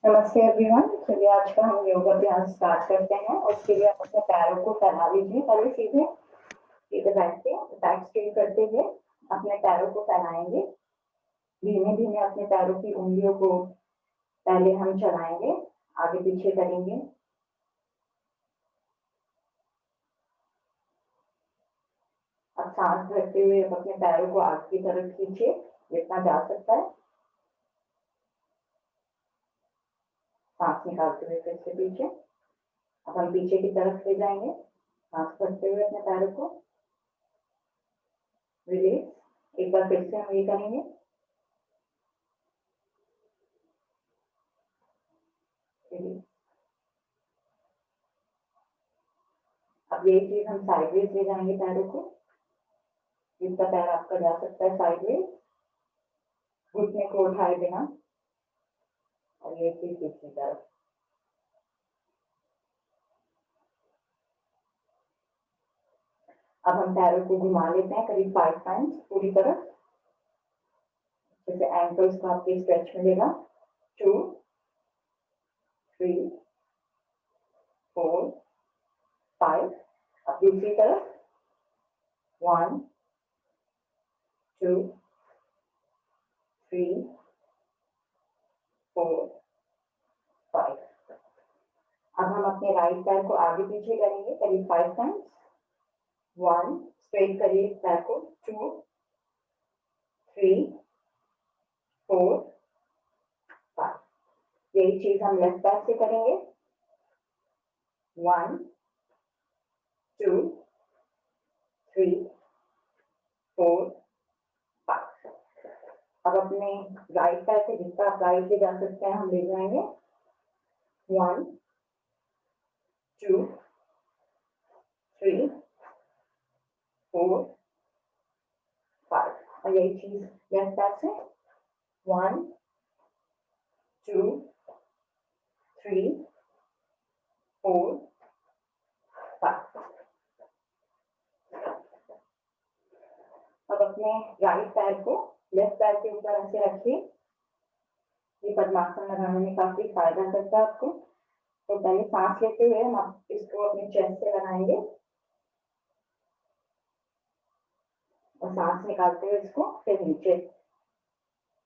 नमस्ते एवरीवन। चलिए आज का हम योगा अभ्यास स्टार्ट करते हैं। उसके लिए आप अपने पैरों को फैला लीजिए। पहले सीधे सीधे बैठ के बैक स्ट्रेट करते हुए अपने पैरों को फैलाएंगे। धीमे धीमे अपने पैरों की उंगलियों को पहले हम चलाएंगे, आगे पीछे करेंगे। अब सांस भरते हुए अपने पैरों को आगे की तरफ खींचिए जितना जा सकता है। सांस निकालते हुए फिर से पीछे। अब हम पीछे की तरफ ले जाएंगे, सांस भरते हुए अपने पैरों को रिलीज। एक बार फिर से हम ये करेंगे। अब ये चीज हम साइडवेज ले जाएंगे पैरों को, जिसका पैर आपका जा सकता है साइडवेज, घुटने को उठाए बिना। और ये चीज दूसरी तरफ। अब हम पैरों को घुमा लेते हैं करीब 5 टाइम्स पूरी तरफ, जैसे एंकल्स को आपके स्ट्रेच मिलेगा। 2 3 4 5। अब दूसरी तरफ 1 2 3 4 5। अब हम अपने राइट पैर को आगे पीछे करेंगे करीब 5 टाइम्स। 1 स्ट्रेट करिए पैर को, 2 3 4 5। यही चीज हम लेफ्ट पैर से करेंगे। 1 2 3 4 5। अब अपने राइट पैर से जितना आप राइट से जा सकते हैं हम ले जाएंगे। 1 2 3 4 5। और यही चीज लेफ्ट पैर से 1 2 3 4 5। अब अपने राइट पैर को लेफ्ट पैर के ऊपर ऐसे रखिए। ये पद्मासन लगाने में काफी फायदा करता है आपको। तो पहले सांस लेते हुए हम इसको अपने चेस्ट से लगाएंगे और सांस निकालते हुए इसको फिर नीचे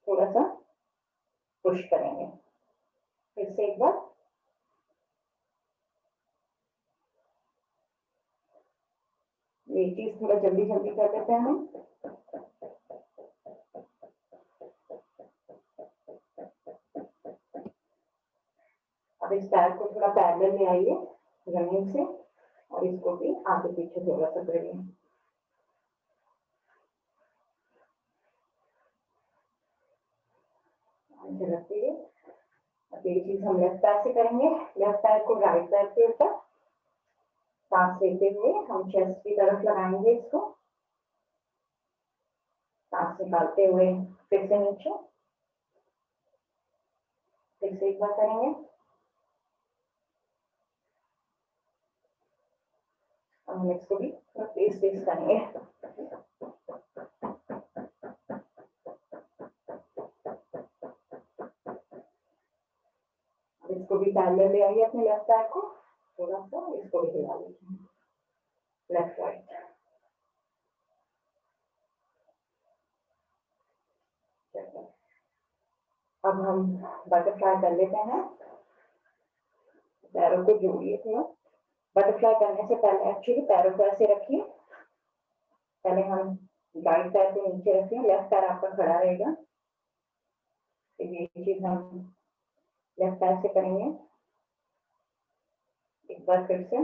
थोड़ा सा पुश करेंगे। फिर से एक बार। ये चीज थोड़ा जल्दी जल्दी कर देते हैं हम। अब इस पैर को थोड़ा पैरेलल ले आइए जमीन से और इसको भी आगे पीछे थोड़ा सा करिए। रखिए। अब ये चीज हम लेफ्ट पैर से करेंगे। लेफ्ट पैर को राइट पैर के ऊपर सांस लेते हुए हम चेस्ट की तरफ लगाएंगे इसको। सांस निकालते हुए फिर से नीचे, फिर से एक बार करेंगे। अब हम इसको भी तेज तेज करेंगे। अब इसको भी पैरेलल ले आइए अपने लेफ्ट पैर को, थोड़ा सा इसको भी हिला लीजिए लेफ्ट राइट। अब हम बटरफ्लाई कर लेते हैं। पैरों को जोड़िए थोड़ा। बटरफ्लाई करने से पहले एक्चुअली पैरों को ऐसे रखिए। पहले हम राइट पैर को नीचे रखिए, लेफ्ट पैर आपका खड़ा रहेगा। तो ये चीज हम लेफ्ट पैर से करेंगे। एक बार फिर से।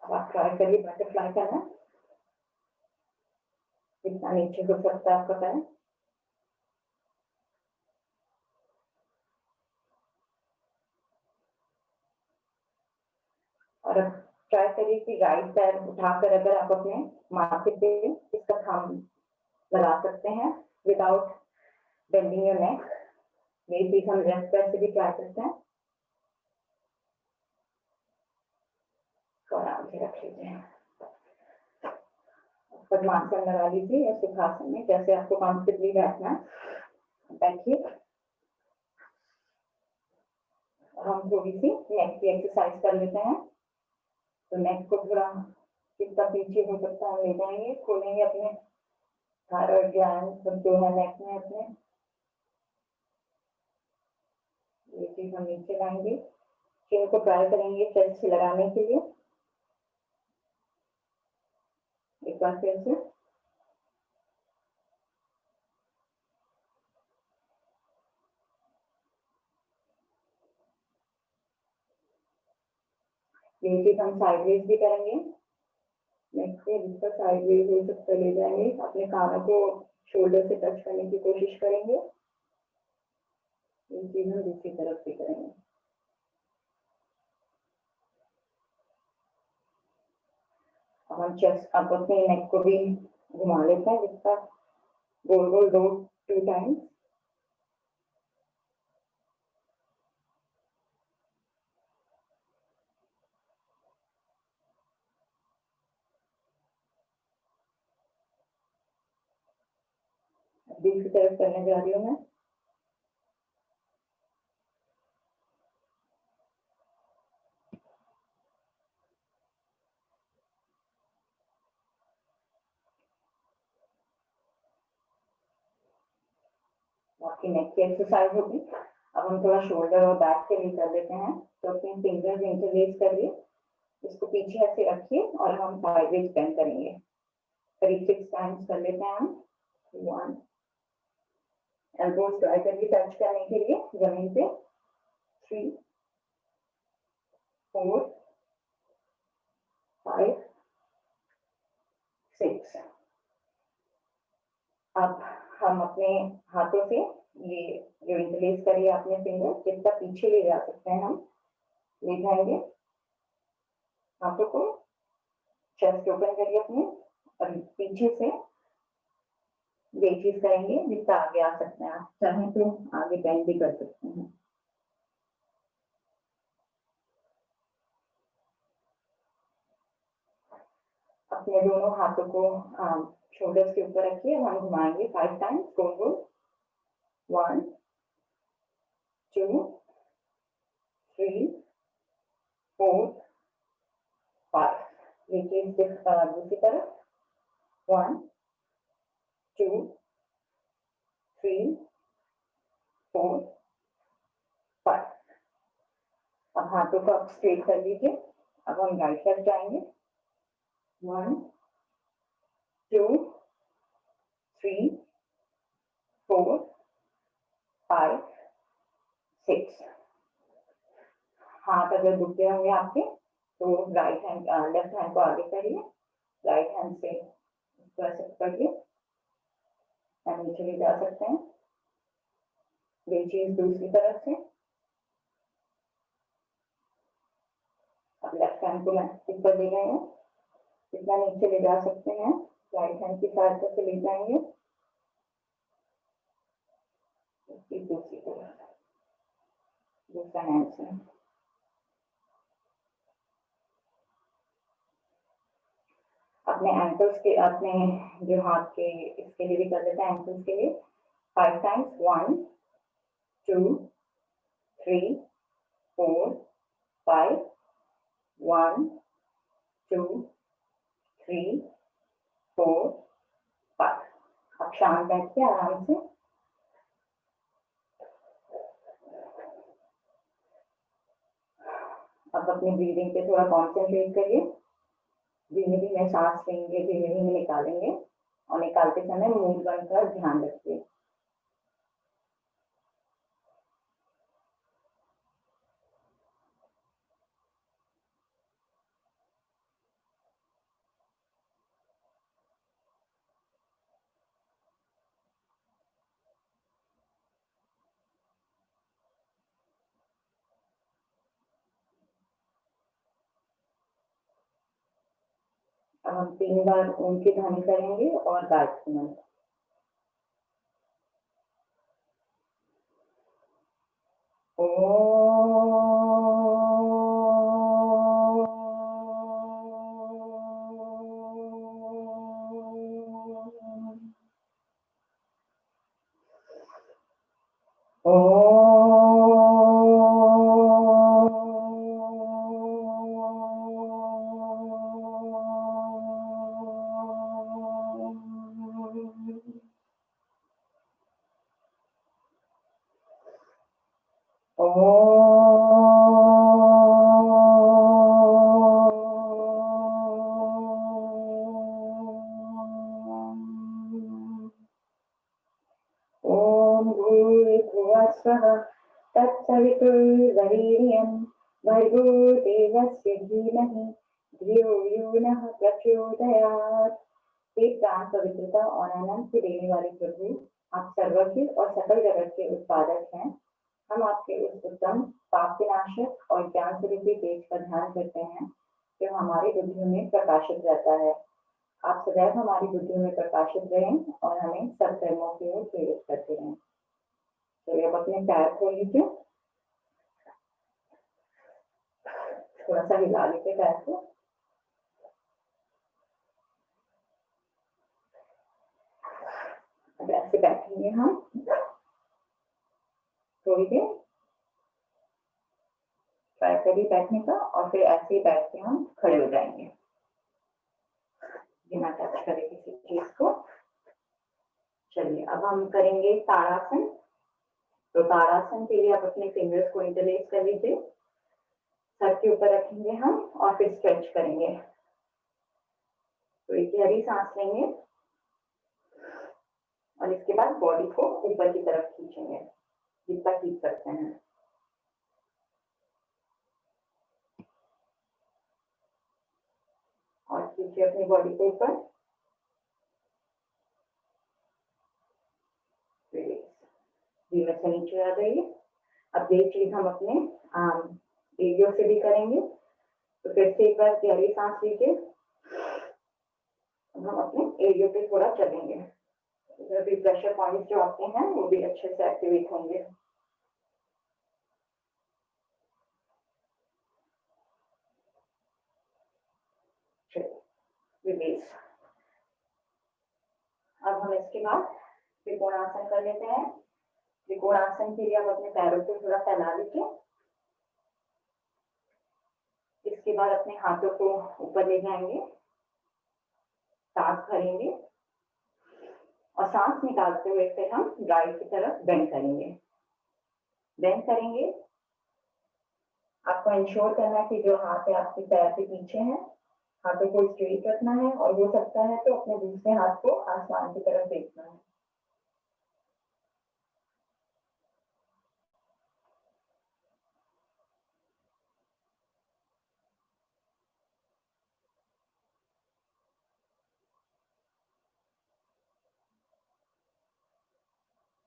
अब आप ट्राई करिए बटरफ्लाई करना। कितना नीचे हो सकता है आपका पैर। और अब ट्राई करिए कि राइट पैर उठाकर अगर आप अपने माथे पे इसका थंब लगा सकते हैं विदाउट बेंडिंग योर नेक। ये चीज हम लेफ्ट पैर से भी ट्राई करते हैं। तो आराम से रख लीजिए। पद्मासन लगा लीजिए या सुखासन में, जैसे आपको कंफर्टेबली बैठना है बैठिए। हम थोड़ी सी नेक की एक्सरसाइज कर लेते हैं। तो नेक को थोड़ा जितना पीछे हो सकता है ले जाएंगे, खोलेंगे अपने थायराइड ग्लैंड सब जो है नेक में अपने, ये चीज हम नीचे लाएंगे। चिन को ट्राई करेंगे चेस्ट से लगाने के लिए, एक बार फिर से। ये चीज हम साइडवेज भी करेंगे, नेक से जिसका साइडवेज हो सकता ले जाएंगे, अपने कानों को शोल्डर से टच करने की कोशिश करेंगे। ये चीज हम दूसरी तरफ भी करेंगे। अब हम चेस्ट अब अपने नेक को भी घुमा लेते हैं, जिसका गोल गोल दो 2 टाइम्स। दूसरी तरफ करने जा रही हूँ मैं। आपकी नेक की एक्सरसाइज होगी। अब हम थोड़ा शोल्डर और बैक के लिए कर लेते हैं। तो अपने फिंगर्स इंटरलेस करिए, इसको पीछे ऐसे रखिए और हम साइडवेज बेंड करेंगे। करीब 6 टाइम्स कर लेते हैं हम। 1, एल्बोज ट्राई करिए टच करने के लिए जमीन पे। 3, 4, 5, 6। अब हम अपने हाथों से ये जो इंटरलेस करिए अपने फिंगर, जितना पीछे ले जा सकते हैं हम ले जाएंगे। हाथों को चेस्ट ओपन करिए अपने और पीछे से ये चीज करेंगे, जितना आगे आ सकते हैं आप चाहें तो आगे बेंड भी कर सकते हैं। अपने दोनों हाथों को शोल्डर्स के ऊपर रखिए, हम घुमाएंगे 5 टाइम्स गोल गोल। 1, 2, 3, 4, 5। ये चीज दूसरी तरफ। 1, 2, 3, 4, 5। अब हाथों को आप स्ट्रेट कर लीजिए। अब हम राइट तरफ जाएंगे। 1, 2, 3, 4, 5, 6। हाथ अगर दुखते होंगे आपके तो राइट हैंड लेफ्ट हैंड को आगे करिए, राइट हैंड से इसको ऐसे पकड़िए और नीचे ले जा सकते हैं। ये चीज दूसरी तरफ से। अब लेफ्ट हैंड को मैं ऊपर ले गए हैं, जितना नीचे ले जा सकते हैं राइट हैंड की सहायता से ले जाएंगे। दूसरी तरफ दूसरा हैंड से। अपने एंकल्स के अपने जो हाथ के इसके लिए भी कर देते हैं, एंकल्स के लिए 5 टाइम्स। 1, 2, 3, 4, 5। 1, 2, 3, 4, 5। अब शांत बैठ के आराम से अब अपनी ब्रीदिंग पे थोड़ा कॉन्सेंट्रेट करिए। धीमे धीमे सांस लेंगे, धीमे धीमे निकालेंगे और निकालते समय मुंह बंद कर ध्यान रखिए। अब हम 3 बार ओम की ध्वनि करेंगे और गायत्री मंत्र। तत्सवितुर्वरेण्यं भर्गो देवस्य धीमहि धियो यो नः प्रचोदयात्। हे प्राण पवित्रता और आनंद से देने वाले प्रभु, आप सर्वज्ञ और सकल जगत के उत्पादक हैं। हम आपके उस उत्तम पाप विनाशक और ज्ञान स्वरूपी तेज का ध्यान करते हैं जो हमारी बुद्धियों में प्रकाशित रहता है। आप सदैव हमारी बुद्धियों में प्रकाशित रहें और हमें सब कर्मों की ओर प्रेरित करते रहें। चलिए अब अपने पैर खोल लीजिए, थोड़ा सा हिला लीजिए पैर को। अब ऐसे बैठेंगे हम थोड़ी देर, ट्राई करिए बैठने का, और फिर ऐसे ही बैठ के हम खड़े हो जाएंगे बिना टच करे किसी चीज को। चलिए अब हम करेंगे ताड़ासन। तो ताड़ासन के लिए आप अपने फिंगर्स को इंटरलेस कर लीजिए, सर के ऊपर रखेंगे हम और फिर स्ट्रेच करेंगे। तो एक गहरी सांस लेंगे और इसके बाद बॉडी को ऊपर की तरफ खींचेंगे जितना खींच सकते हैं। और खींचिए अपनी बॉडी को ऊपर, धीमे से नीचे आ जाइए। अब ये चीज हम अपने एरियो से भी करेंगे। तो फिर से एक बार गहरी सांस लीजिए, हम अपने एरियो पे थोड़ा चलेंगे, इधर भी प्रेशर पॉइंट्स जो आते हैं वो भी अच्छे से एक्टिवेट होंगे। रिलीज। अब हम इसके बाद त्रिकोणासन कर लेते हैं। त्रिकोणासन के लिए आप अपने पैरों को थोड़ा फैला लीजिए। इसके बाद अपने हाथों को ऊपर ले जाएंगे, सांस भरेंगे और सांस निकालते हुए फिर हम राइट की तरफ बेंड करेंगे। बेंड करेंगे, आपको इंश्योर करना है कि जो हाथ है आपके पैर के पीछे है, हाथों को स्ट्रेट रखना है और हो सकता है तो अपने दूसरे हाथ को आसमान की तरफ देखना है।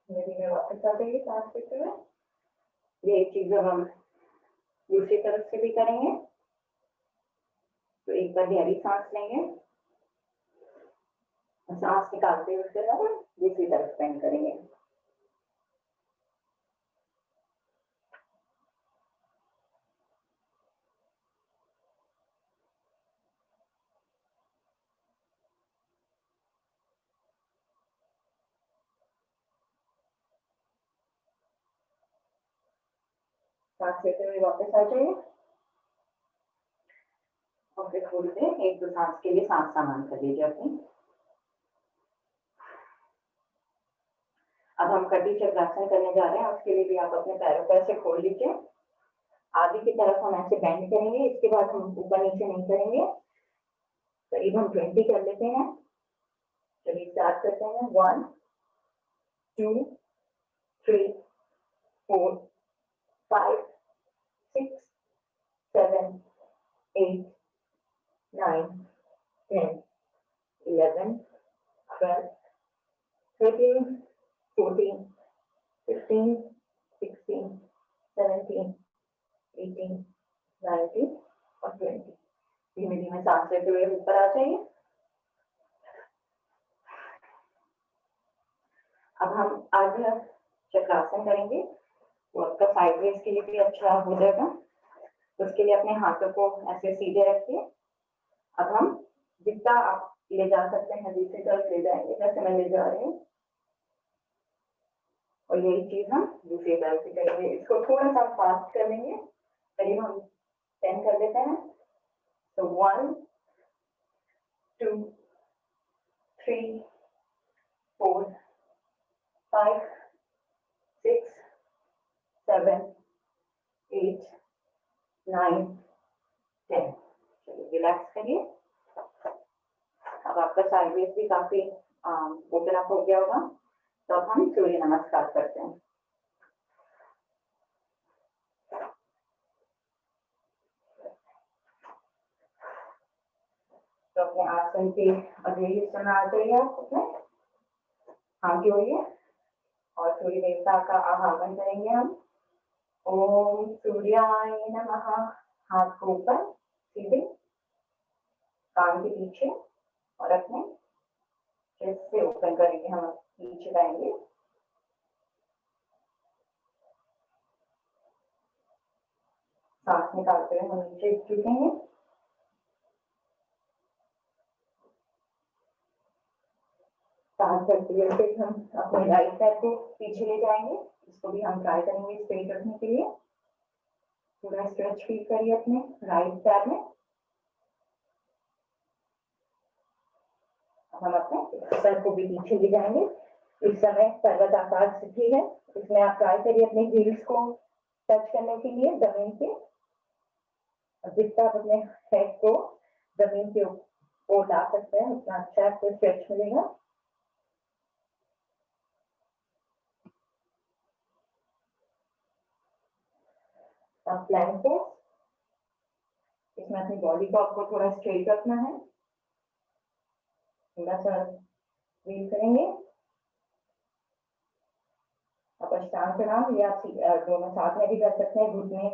धीरे वापस आ जाइए सांस लेते हुए। ये चीज हम दूसरी तरफ से भी करेंगे। तो एक बार गहरी सांस लेंगे, सांस निकालते हुए फिर हम दूसरी तरफ बेंड करेंगे। सांस लेते हुए वापस आ जाइए और फिर थोड़ी देर एक दो सांस के लिए सांस सामान कर लीजिए अपनी। अब हम कटी चक्रासन करने जा रहे हैं, उसके लिए भी आप अपने पैरों को ऐसे खोल लीजिए। आगे की तरफ हम ऐसे बेंड करेंगे, इसके बाद हम ऊपर नीचे नहीं करेंगे। करीब हम 20 कर लेते हैं। चलिए स्टार्ट करते हैं। 1 2 3 4 5 6 7 8 9 10 11 12 13 14 15 16 17 18 19 और 20। धीमे धीमे सांस लेते हुए ऊपर आ जाइए। अब हम आगे चक्रासन करेंगे, वो आपका साइडवेज के लिए भी अच्छा हो जाएगा। उसके लिए अपने हाथों को ऐसे सीधे रखिए। अब हम जितना आप ले जा सकते हैं दूसरी तरफ ले जाएंगे, जैसे मैं ले जा रही हूँ। और यही चीज हम दूसरी तरफ से करेंगे। इसको थोड़ा सा फास्ट कर लेंगे, करीब हम 10 कर देते हैं। तो 1 2 3 4 5 6 7 8 9 10। चलिए रिलैक्स करिए। अब आपका साइडवेज भी काफी ओपन अप हो गया होगा। तो अब हम सूर्य नमस्कार करते हैं। तो अपने आसन के अगले हिस्से में आ जाइए, आप अपने हाथ जोड़िए और सूर्य देवता का आवाहन करेंगे हम। ओम सूर्याय नमः। हाथ को ऊपर सीधे कान के पीछे और अपने चेस्ट से ओपन करेंगे, हम पीछे जाएंगे। सांस निकालते हुए हम नीचे झुकेंगे। सांस करते हुए फिर हम अपने राइट पैर को पीछे ले जाएंगे। इसको भी हम ट्राई करेंगे स्ट्रेट रखने के लिए। पूरा स्ट्रेच फील करिए अपने राइट पैर में। हम अपने पैर को भी पीछे ले जाएंगे। इस समय पर्वताकार स्थिति है, इसमें आप ट्राई करिए अपने हील्स को टच करने के लिए जमीन पे। जितना आप अपने हेड को जमीन के ऊपर ला सकते हैं उतना अच्छा आपको स्ट्रेच मिलेगा। प्लैंक पोज, इसमें अपनी बॉडी को आपको थोड़ा स्ट्रेट रखना है। थोड़ा सा फील करेंगे। आप अष्टांग या दोनों साथ में भी कर सकते हैं, घुटने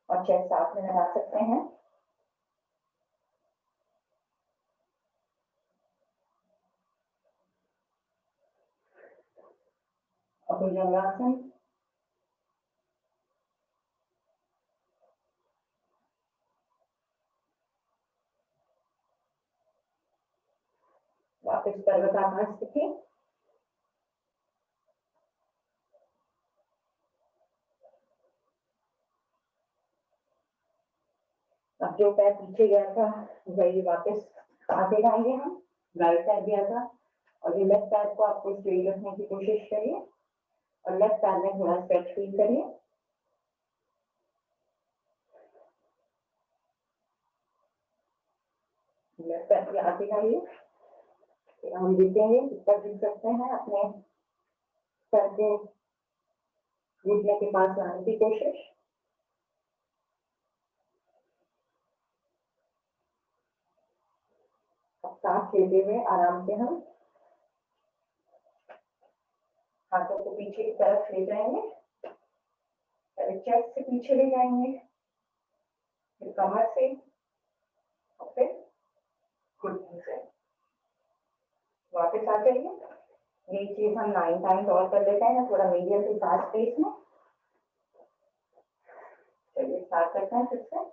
और चेस्ट साथ में लगा सकते हैं। और भुजंगासन, वापस पर्वताकार स्थिति। अब जो पैर पीछे गया था वही वापस आगे लाएंगे हम। राइट पैर गया था और ये लेफ्ट पैर को आपको स्ट्रेट रखने की कोशिश करिए और लेफ्ट पैर में थोड़ा स्ट्रेच फील करिए। लेफ्ट पैर के आगे लाइए। हम जीतेंगे, ऊपर जीत सकते हैं। अपने सर को घुटने के पास लाने की कोशिश। सांस लेते हुए आराम से हम हाथों को पीछे की तरफ ले जाएंगे, चेस्ट से पीछे ले जाएंगे, फिर कमर से और फिर घुटने से वापस आ जाइए। ये चीज हम 9 टाइम्स और कर लेते हैं, थोड़ा मीडियम से फास्ट पेस में। चलिए स्टार्ट करते हैं फिर से।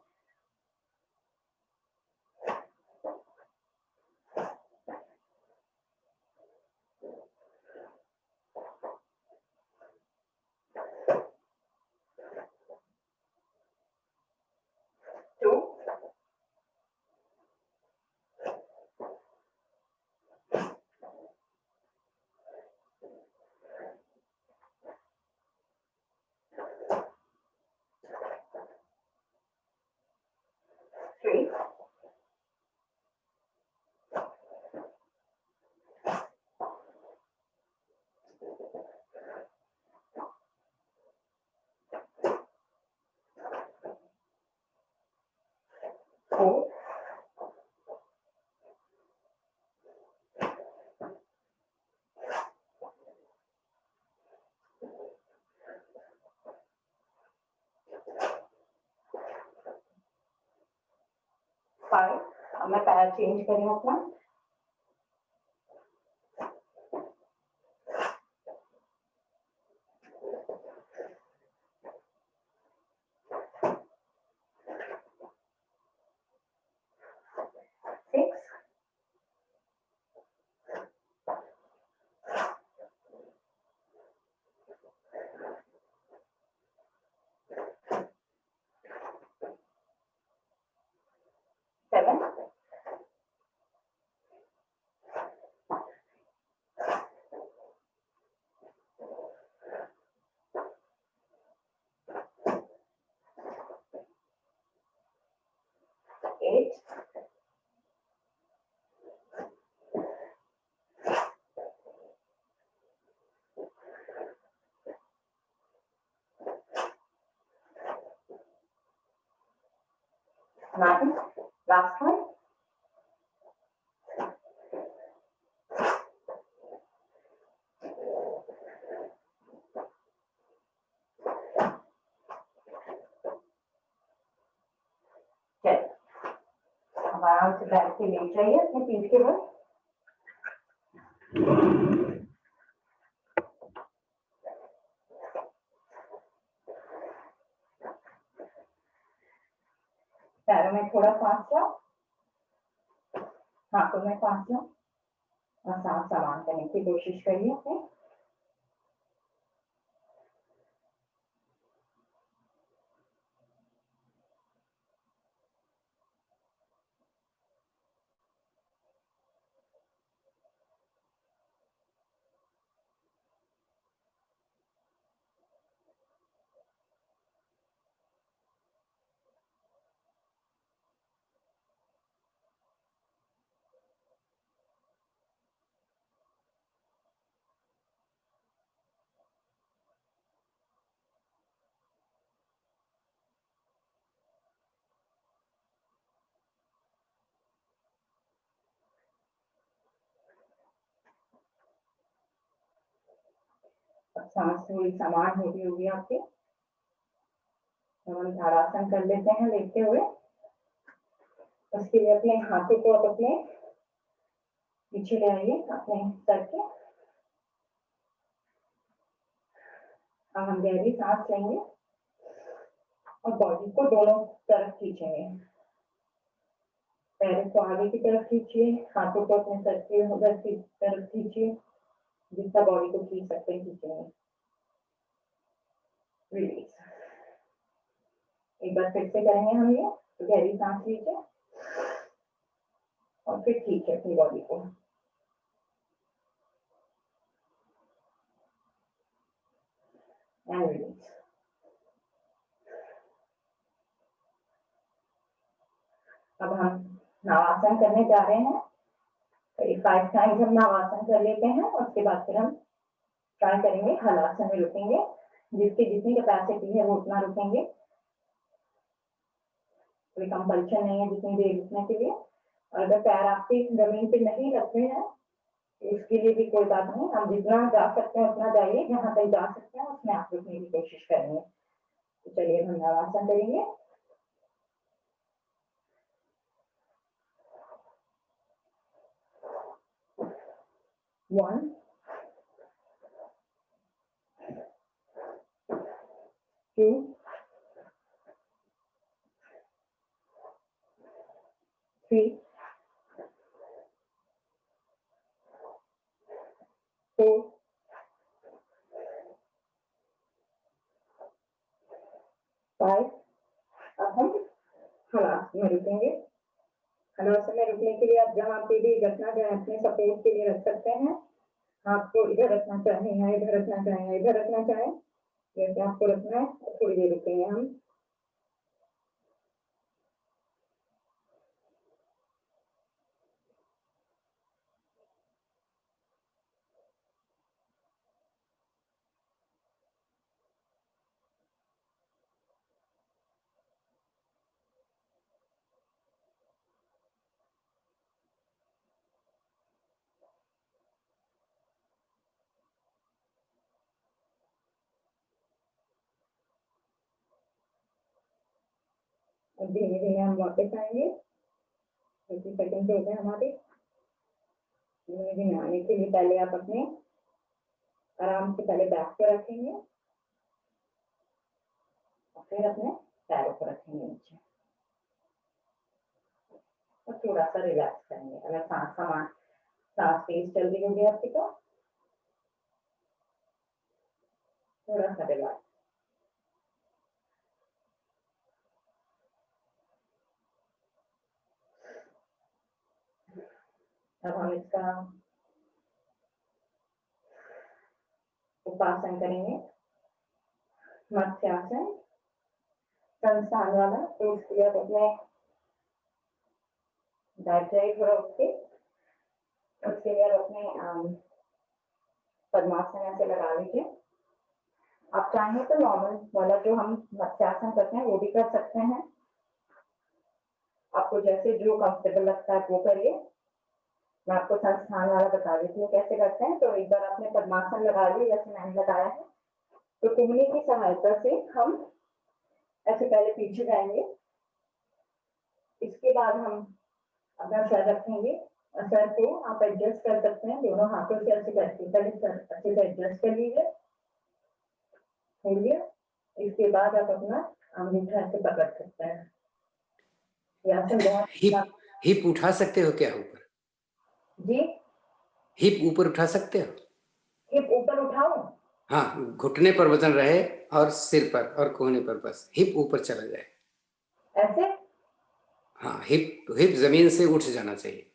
अब मैं पैर चेंज करें अपना। 8, 9, last one. अब आराम से बैठ के लेट जाइए अपने पीठ के बल। पैरों में थोड़ा सांस लो, हाथों में सांस लो और सांस समान करने की कोशिश करिए अपने। अब सांस थोड़ी समान होती होगी आपके। हम ताड़ासन कर लेते हैं लेटते हुए। उसके लिए अपने हाथों को आप अपने पीछे ले आइए अपने सर के। अब हम गहरी सांस लेंगे और बॉडी को दोनों तरफ खींचेंगे। पैरों को आगे की तरफ खींचिए, हाथों को अपने सर के उधर की तरफ खींचिए, जितना बॉडी को खींच सकते हैं खींचेंगे। रिलीज। एक बार फिर से करेंगे हम ये। तो गहरी सांस लीजिए और फिर खींचिए अपनी बॉडी को। And release. अब हम नवासन करने जा रहे हैं। 5 टाइम्स हम नवासन कर लेते हैं और उसके बाद फिर हम ट्राई करेंगे हलासन में रुकेंगे। जिसकी जितनी कैपेसिटी है वो उतना रुकेंगे। कोई कंपल्शन नहीं है जितनी देर रुकने के लिए। और अगर पैर आपके जमीन पे नहीं रखते हैं इसके लिए भी कोई बात नहीं। हम जितना जा सकते हैं उतना जाइए, जहां तक जा सकते हैं उसमें आप रुकने की कोशिश करेंगे। तो चलिए हम नवासन करेंगे। One, 2, 3, 4, 5। अब हम हलासन में रुकेंगे। हलासन में रुकने के लिए आप जहाँ पे भी रखना चाहें अपने सपोर्ट के लिए रख सकते हैं। आपको इधर रखना चाहें या इधर रखना चाहें या इधर रखना चाहें, जैसे आपको रखना है। थोड़ी देर रुकेंगे हम। धीमे धीमे हम वापस आएंगे। 30 सेकंड हो गए हमारे। धीमे धीमे आने के लिए पहले आप अपने आराम से पहले बैक पर रखेंगे और फिर अपने पैरों पर रखेंगे नीचे और थोड़ा सा रिलैक्स करेंगे। अगर सांस तेज चल रही होगी आपकी तो थोड़ा सा रिलैक्स। अब हम इसका उपासन करेंगे, मत्स्यासन, संस्थान वाला। तो उसके लिए अपने बैठ जाइए थोड़ा उठ के। उसके लिए आप अपने पद्मासन ऐसे लगा लीजिए। आप चाहें तो नॉर्मल वाला जो हम मत्स्यासन करते हैं वो भी कर सकते हैं। आपको जैसे जो कंफर्टेबल लगता है वो करिए। मैं आपको संस्थान वाला बता देती हूँ कैसे करते हैं। तो एक बार आपने पद्मासन लगा लिया जैसे मैंने लगाया है, तो कुंडली की सहायता से हम ऐसे पहले पीछे जाएंगे। इसके बाद हम अपना सर रखेंगे और सर को आप एडजस्ट कर सकते हैं दोनों हाथों से ऐसे करके। पहले सर अच्छे से एडजस्ट कर लीजिए, छोड़िए। इसके बाद आप अपना अंगूठा ऐसे पकड़ सकते हैं। ये आसन बहुत हिप हिप उठा सकते हो क्या ऊपर? जी, हिप ऊपर उठा सकते हो? हिप ऊपर उठाओ। हाँ, घुटने पर वजन रहे और सिर पर और कोहनी पर, बस हिप ऊपर चला जाए। ऐसे हाँ, हिप हिप जमीन से उठ जाना चाहिए।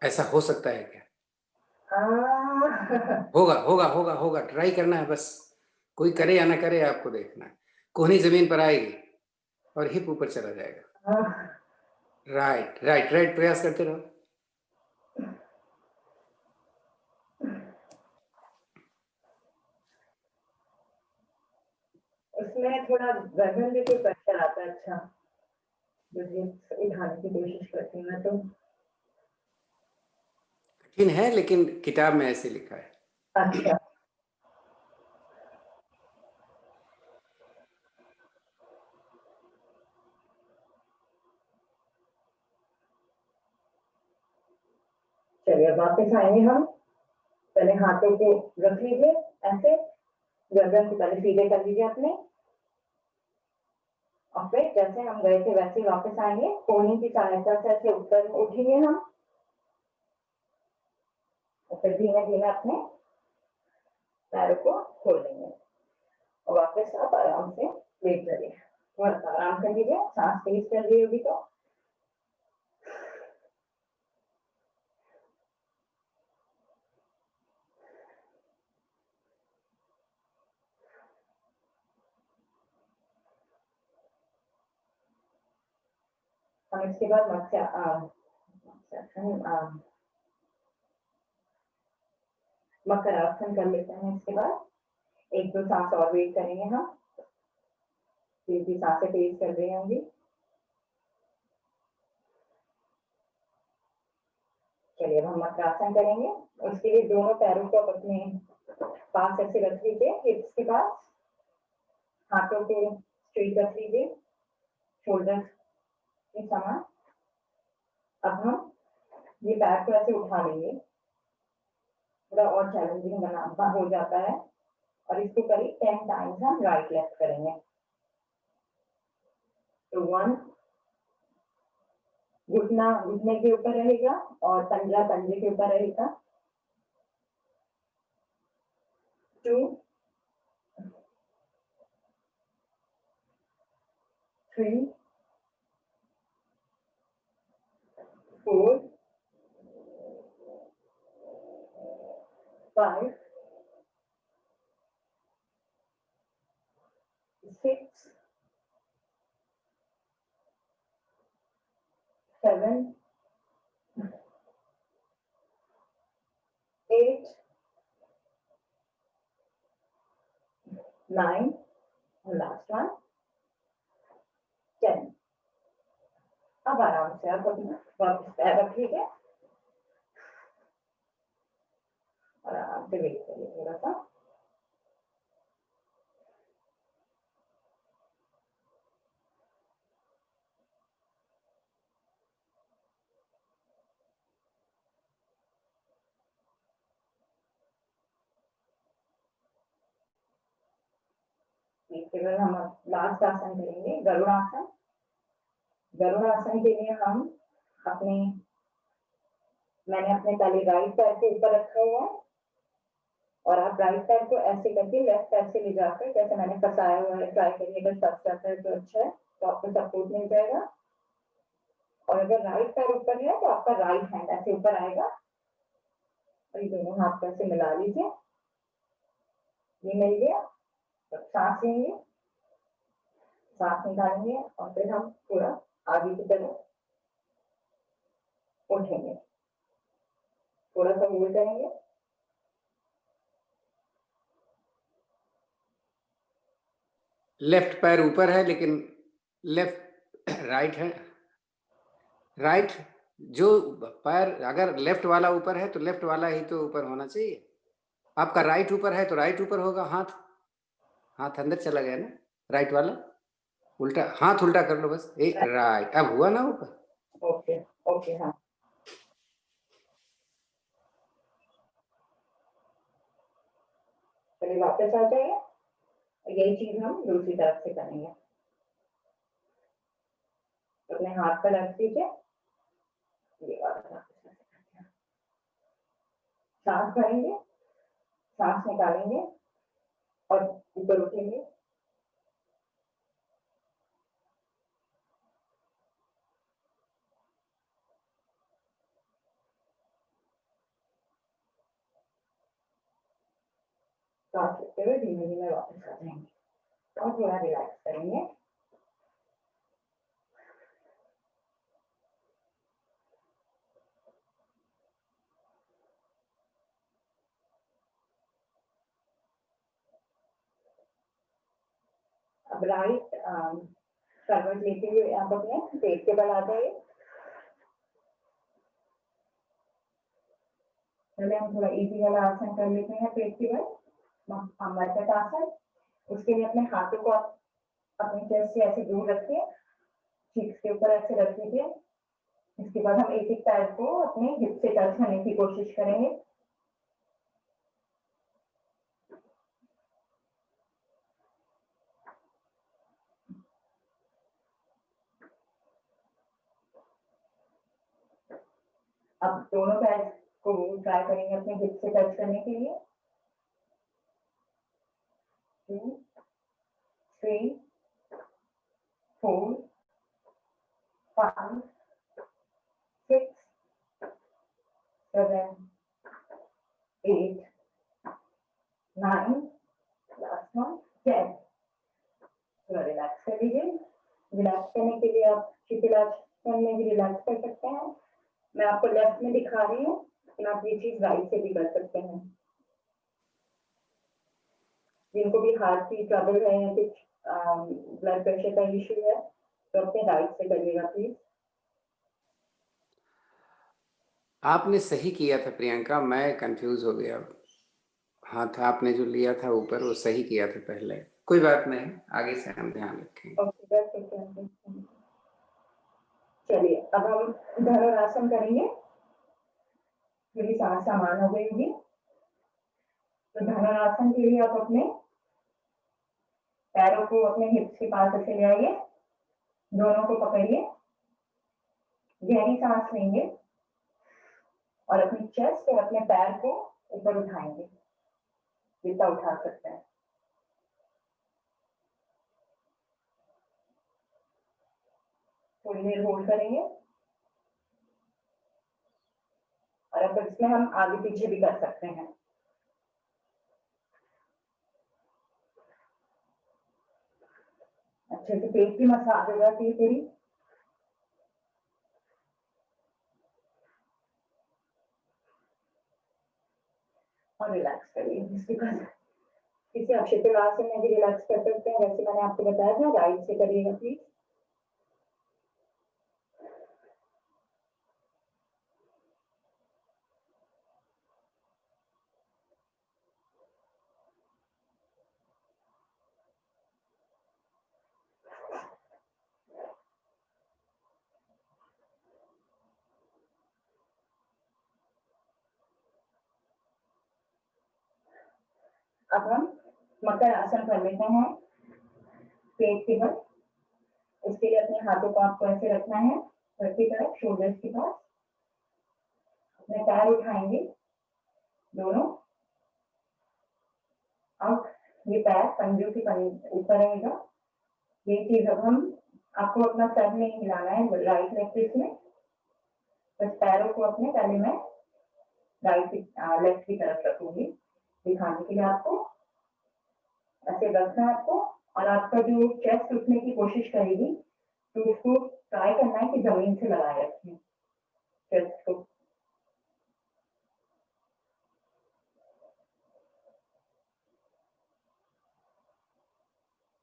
ऐसा हो सकता है क्या? होगा होगा होगा होगा, ट्राई करना है बस। कोई करे या ना करे आपको देखना है। कोहनी जमीन पर आएगी और हिप ऊपर चला जाएगा। राइट राइट राइट, प्रयास करते रहो। उसमें थोड़ा गर्दन पे कोई प्रेशर आता है। अच्छा, उठाने की कोशिश करती हूँ मैं तो। कठिन है लेकिन किताब में ऐसे लिखा है। अच्छा, चलिए अब वापस आएंगे हम। पहले हाथों को रख लीजिए ऐसे, गर्दन को पहले सीधे कर लीजिए अपने, और फिर जैसे हम गए थे वैसे ही वापस आएंगे। कोहनी की सहायता से ऐसे ऊपर उठेंगे हम, और फिर धीमे धीमे अपने पैरों को खोल लेंगे और वापस आप आराम से लेट जाइए। थोड़ा सा आराम कर लीजिए, सांस तेज कर रही होगी तो। हम इसके बाद मकर आसन कर लेते हैं। इसके बाद एक दो सांस और वेट करेंगे हम। तेजी सांसें तेज कर रही होंगी। चलिए अब हम मकरासन करेंगे। उसके लिए दोनों पैरों को अपने पास ऐसे रख लीजिए, हिप्स के पास। हाथों को स्ट्रेट रख लीजिए, शोल्डर के समान। अब हम ये पैर को ऐसे उठा लेंगे। थोड़ा और चैलेंजिंग बना हो जाता है। और इसको करीब 10 टाइम्स हम राइट लेफ्ट करेंगे। तो 1, घुटना घुटने के ऊपर रहेगा और पंजा पंजे के ऊपर रहेगा। 2, 3, 4, 5, 6, 7, 8, 9, और लास्ट वन 10। अब आराम से आप अपना वापस पैर रखिए और आराम से वेट करिए थोड़ा सा। इसके बाद हम लास्ट आसन करेंगे, गरुड़ासन। गरुड़ासन के लिए हम अपने मैंने अपने पहले राइट पैर के ऊपर रखा हुआ है, और आप राइट पैर को ऐसे करके लेफ्ट पैर से ले जाकर, जैसे मैंने फंसाया हुआ है, ट्राई करिए। अगर फंस जाता है तो अच्छा है, तो आपको सपोर्ट मिल जाएगा। और अगर राइट पैर ऊपर है तो आपका राइट हैंड ऐसे ऊपर आएगा और ये दोनों हाथ पैर मिला लीजिए। ये मिल गया। तो सांस लेंगे, सांस निकालेंगे और फिर हम थोड़ा आगे की तरफ उठेंगे, थोड़ा सा होल्ड करेंगे, लेफ्ट पैर ऊपर है लेकिन लेफ्ट राइट है, राइट जो पैर अगर लेफ्ट वाला ऊपर है तो लेफ्ट वाला ही तो ऊपर होना चाहिए। आपका राइट ऊपर है तो राइट ऊपर होगा, हाथ हाथ अंदर चला गया ना, राइट वाला उल्टा, हाथ उल्टा कर लो बस, एक राइट, अब हुआ ना ऊपर। ओके ओके हाँ, चलिए वापस आ जाइए, यही चीज हम दूसरी तरफ से करेंगे। अपने हाथ पर रख दीजिए, ये वाला सांस भरेंगे, सांस निकालेंगे और ऊपर उठेंगे, सांस लेते हुए धीमे धीमे वापस आ जाएंगे और थोड़ा रिलैक्स करेंगे। अब राइट करवट लेते हुए आप अपने पेट के बल आ जाइए। पहले हम थोड़ा इजी वाला आसन कर लेते हैं पेट के बल, मर्कट आसन। उसके लिए अपने हाथों को आप अपने चेस्ट से ऐसे दूर रखिए, चीक्स के ऊपर ऐसे रख दीजिए। इसके बाद हम एक एक पैर को अपने हिप से टच करने की कोशिश करेंगे। अब दोनों पैर को ट्राई करेंगे अपने हिप से टच करने के लिए। 2 3 4 5 6 7 8 9, लास्ट वन 10। थोड़ा रिलैक्स कर लीजिए। रिलैक्स करने के लिए आप शिथिलासन में भी रिलैक्स कर सकते हैं। मैं आपको लेफ्ट में दिखा रही हूँ, लेकिन आप ये चीज राइट से भी कर सकते हैं। जिनको भी हार्ट की ट्रबल है या कुछ ब्लड प्रेशर का इश्यू है तो अपने राइट से करिएगा प्लीज। आपने सही किया था प्रियंका, मैं कंफ्यूज हो गया। हाथ आपने जो लिया था ऊपर वो सही किया था पहले, कोई बात नहीं, आगे से हम ध्यान रखेंगे। चलिए अब हम धनुरासन करेंगे। मेरी सांस समान हो गई होगी, तो धनुरासन के लिए आप अपने पैरों को अपने हिप्स के पास ऐसे ले आइए, दोनों को पकड़िए, गहरी सांस लेंगे और अपनी चेस्ट और अपने पैर को ऊपर उठाएंगे, जितना उठा सकते हैं। थोड़ी देर होल्ड करेंगे और अब इसमें हम आगे पीछे भी कर सकते हैं। अच्छे से पेट की मसाज हो जाती है पूरी। और रिलैक्स करिए। इसके बाद किसी आप शिथिलासन में भी रिलैक्स कर सकते हैं, वैसे मैंने आपको बताया था, राइट से करिएगा प्लीज। अब हम मकर आसन कर लेते हैं पेट के बल। उसके लिए अपने हाथों को आपको ऐसे रखना है सर की तरफ, शोल्डर्स के पास। अपने पैर उठाएंगे दोनों, अब ये पैर पंजों के ऊपर रहेगा। ये चीज अब हम आपको अपना सर नहीं हिलाना है राइट लेग में, बस पैरों को अपने, पहले मैं राइट लेफ्ट की तरफ रखूंगी दिखाने के लिए आपको। ऐसे रखना है आपको, और आपका जो चेस्ट उठने की कोशिश करेगी तो उसको ट्राई करना है कि जमीन से लगाए रखें। चेस्ट को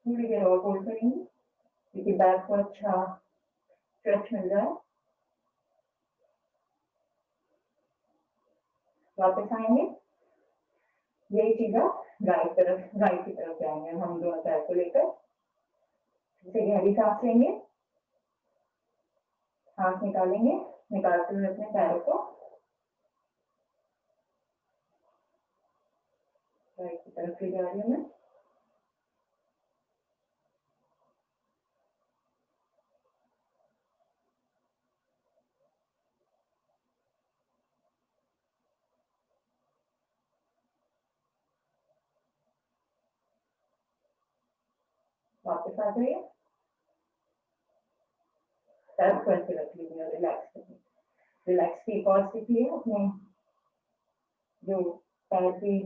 थोड़ी देर और होल्ड करेंगे क्योंकि बैक को अच्छा स्ट्रेच मिल जाए। वापस आएंगे, यही चीज राइट की तरफ जाएंगे हम दोनों पैर को लेकर। इसे गहरी सांस लेंगे, सांस निकालेंगे, निकालते हुए अपने पैरों को राइट की तरफ ले जा रही हूँ मैं। वापस आ जाइए, पैर को ऐसे रख लीजिए, रिलैक्स करिए। रिलैक्स की एक और सीखिए, अपने जो पैर की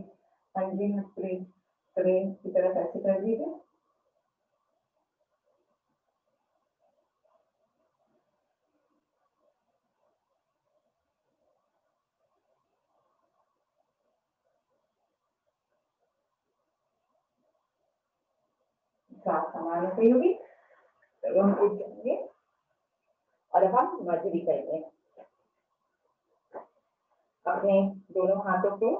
पंजी में पूरी फ्रेम की तरफ ऐसे कर दीजिए। सांस सामान्य सही होगी तो हम उठ जाएंगे और अब हम मर्ज भी करेंगे। अपने दोनों हाथों को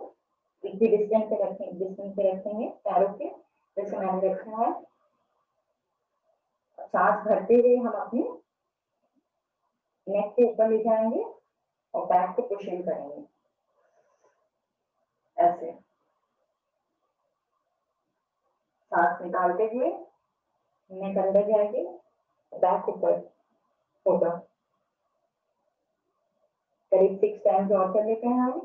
इक्वी डिस्टेंस पे रखेंगे पैरों के, जैसे मैंने रखा है। सांस भरते हुए हम अपने नेक के ऊपर ले जाएंगे और बैक को पुश इन करेंगे ऐसे। सांस निकालते हुए नेक अंदर जाएगी, बैक ऊपर होगा। करीब 6 टाइम्स और कर लेते हैं हम।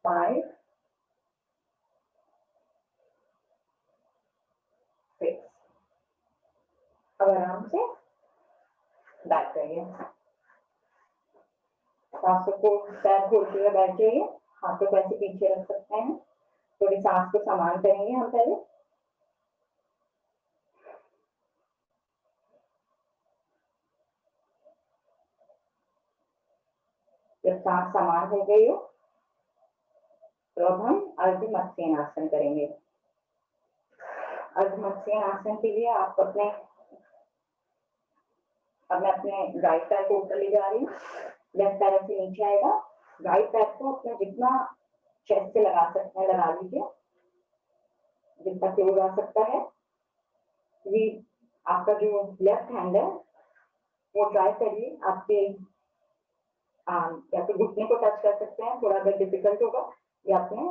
फाइव, 6। अब आराम से बैठ जाइए, सांसों को पैर खोलते हुए बैठ जाइए। हाथों को ऐसे पीछे रख सकते हैं, थोड़ी सांस को समान करेंगे हम पहले। जब सांस समान हो गई हो तो अब हम अर्ध मत्स्य आसन करेंगे। अर्ध मत्स्य आसन के लिए आप अपने अब मैं अपने राइट पैर को ऊपर ले जा रही हूँ, लेफ्ट पैर से नीचे आएगा। राइट पैर को अपना जितना चेस्ट से लगा सकते हैं लगा लीजिए, जितना क्लोज आ सकता है। ये आपका जो लेफ्ट हैंड है वो ट्राई करिए आपके या तो घुटने को टच कर सकते हैं, थोड़ा अगर डिफिकल्ट होगा, या अपने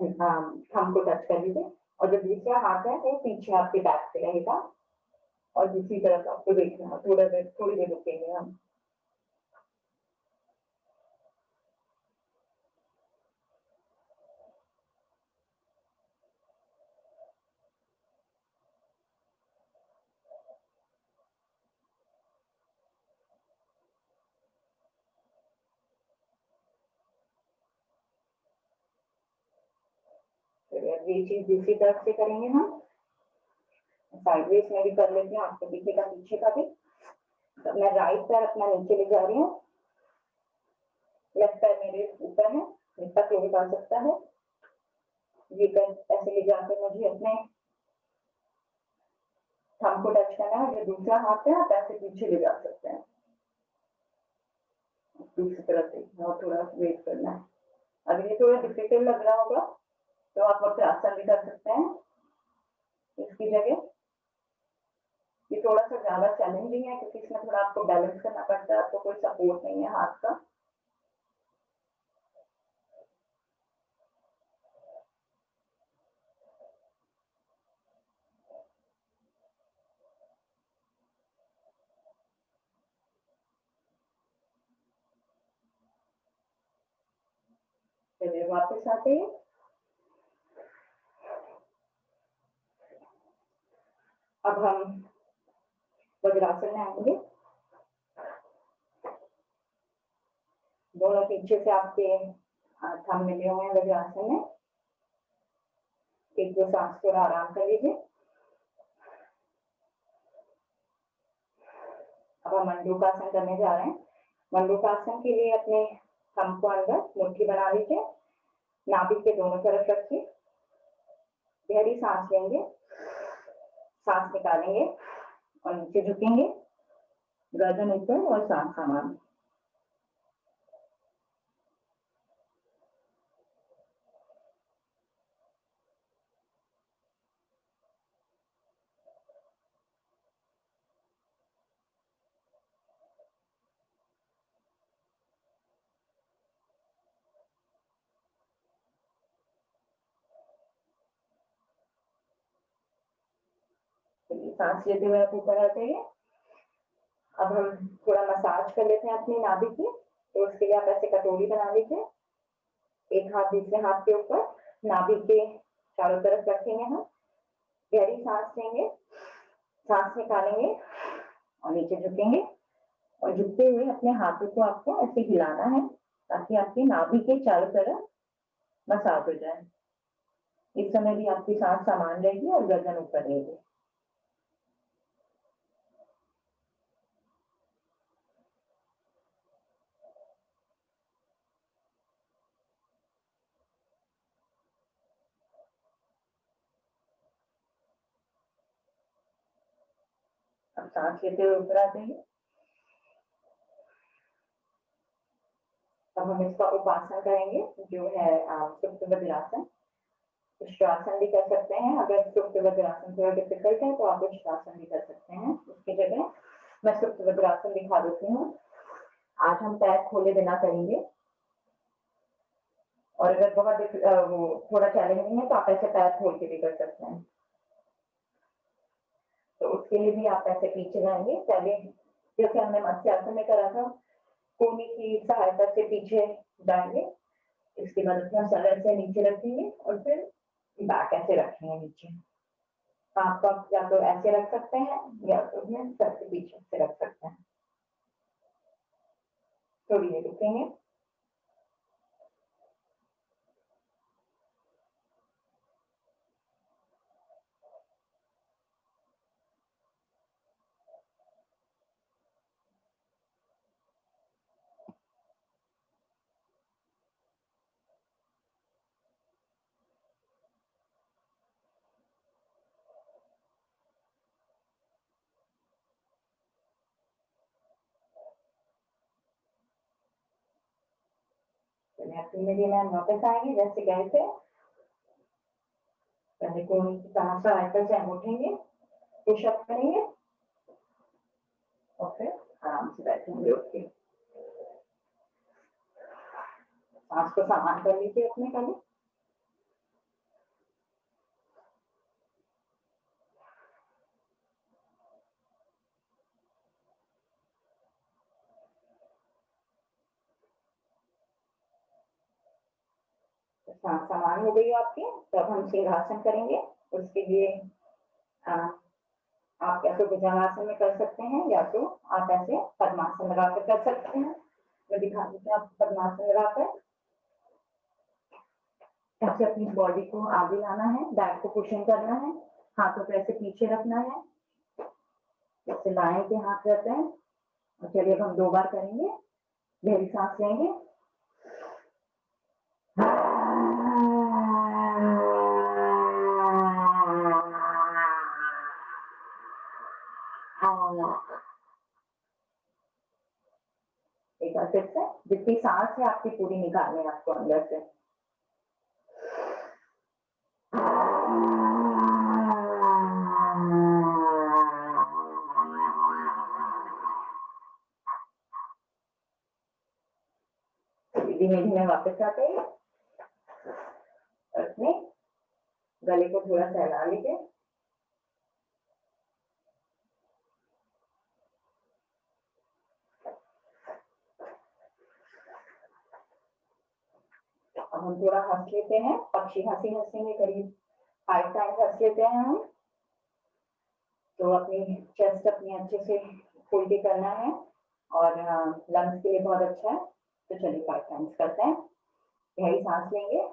थंब को टच कर लीजिए। और जो दूसरा हाथ है वो पीछे आपके बैक से रहेगा और दूसरी तरफ आपको देखना है। थोड़ी देर रुकेंगे हम। ये चीज दूसरी तरफ से करेंगे हम, साइडवेज में भी कर लेते हैं, आपको दिखेगा पीछे का भी। तो मैं राइट पैर अपना नीचे ले जा रही हूँ, लेफ्ट पैर मेरे ऊपर है, जितना क्लोज आ सकता है। ये कर ऐसे ले जाकर मुझे अपने थंब को टच करना है। जो दूसरा हाथ है आप ऐसे पीछे ले जा सकते हैं, दूसरी तरफ से। और थोड़ा वेट करना है। अगर ये थोड़ा डिफिकल्ट लग रहा होगा तो आप वज्रासन भी कर सकते हैं इसकी जगह। ये थोड़ा सा ज्यादा चैलेंजिंग है क्योंकि इसमें थोड़ा आपको बैलेंस करना पड़ता है, आपको कोई सपोर्ट नहीं है हाथ का। चलिए वापस आते हैं। अब हम वज्रासन में आएंगे, दोनों पीछे से आपके थंब मिले हुए हैं वज्रासन में। एक दो सांस थोड़ा आराम कर लीजिए। अब हम मंडूकासन करने जा रहे हैं। मंडूकासन के लिए अपने थंब को अंदर मुट्ठी बना लीजिए, नाभि के दोनों तरफ रखिए, गहरी सांस लेंगे, सांस निकालेंगे और नीचे झुकेंगे, गर्दन ऊपर और सांस सामान्य। सांस लेते हुए आप ऊपर आते हैं। अब हम थोड़ा मसाज कर लेते हैं अपनी नाभि की। तो उसके लिए आप ऐसे कटोरी बना लीजिए, एक हाथ दूसरे हाथ के ऊपर नाभि के चारों तरफ रखेंगे हम, गहरी सांस लेंगे, सांस निकालेंगे और नीचे झुकेंगे और झुकते हुए अपने हाथों को आपको ऐसे हिलाना है ताकि आपकी नाभि के चारों तरफ मसाज हो जाए। इस समय भी आपकी सांस समान रहेगी और गर्दन ऊपर रहेगी। अब सांस लेते हुए ऊपर आते हैं। अब हम इसका उपासन करेंगे जो है सुप्त वज्रासन। उष्ट्रासन भी कर सकते हैं, अगर सुप्त वज्रासन थोड़ा डिफिकल्ट है तो आप उष्ट्रासन भी कर सकते हैं। उसकी जगह मैं सुप्त वज्रासन दिखा देती हूँ। आज हम पैर खोले बिना करेंगे और अगर बहुत वो थोड़ा चैलेंजिंग है तो आप ऐसे पैर खोल के भी कर सकते हैं। तो उसके लिए भी आप ऐसे पीछे जाएंगे, पहले जैसे हमने मत्स्यासन में करा था, कोहनी की सहायता से पीछे जाएंगे, इसके बाद अपना सर ऐसे नीचे रखेंगे और फिर बैक ऐसे रखेंगे नीचे। आप या तो ऐसे रख सकते हैं या तो सर के पीछे से रख सकते हैं। थोड़ी देर रुकेंगे। धीमे वापस आएंगे जैसे गए थे। पहले कोहनी की सहायता से हम उठेंगे, पुशअप करेंगे और फिर आराम से बैठेंगे उठ के। सांस को समान कर लीजिए अपने पहले। सांस समान हो गई आपकी, तब हम सिंहासन करेंगे। उसके लिए आप या तो भुजंगासन में कर सकते हैं या तो आप ऐसे पद्मासन लगाकर कर सकते हैं। मैं दिखा देती हूँ आपको पद्मासन लगाकर। ऐसे अपनी बॉडी को आगे लाना है, बैक को पुशिंग करना है, हाथों को ऐसे पीछे रखना है, जैसे लायन के हाथ रहते हैं। और चलिए अब हम 2 बार करेंगे। गहरी सांस लेंगे, एक बार फिर से जितनी सांस है आपकी पूरी निकालनी है आपको अंदर से। धीमे धीमे वापस आते हैं, अपने गले को थोड़ा सहला लीजिए। अब हम थोड़ा हंस लेते हैं, पक्षी हंसी हंसेंगे, करीब 5 टाइम हंस लेते हैं हम। तो अपनी चेस्ट अपनी अच्छे से खोल के करना है और लंग्स के लिए बहुत अच्छा है। तो चलिए 5 टाइम्स करते हैं। गहरी सांस लेंगे।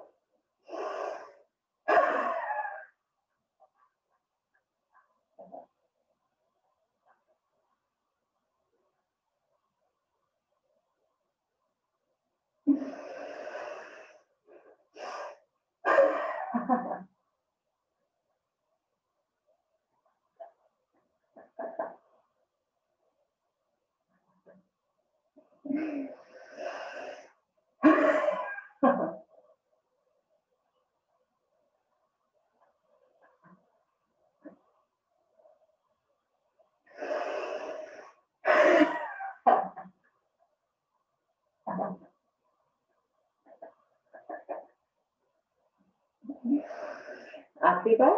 आखिरी बार।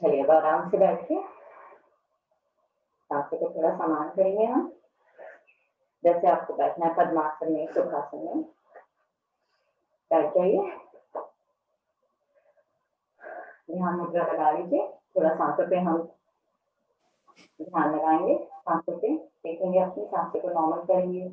चलिए अब आराम से बैठिए। सांसों को थोड़ा समान करेंगे हम, जैसे आपको बैठना है पद्मासन में, सुखासन में। बैठ जाइए, ध्यान मुद्रा लगा लीजिए। थोड़ा सांसों पे हम ध्यान लगाएंगे, सांसों पे देखेंगे, अपनी सांसों को नॉर्मल करेंगे।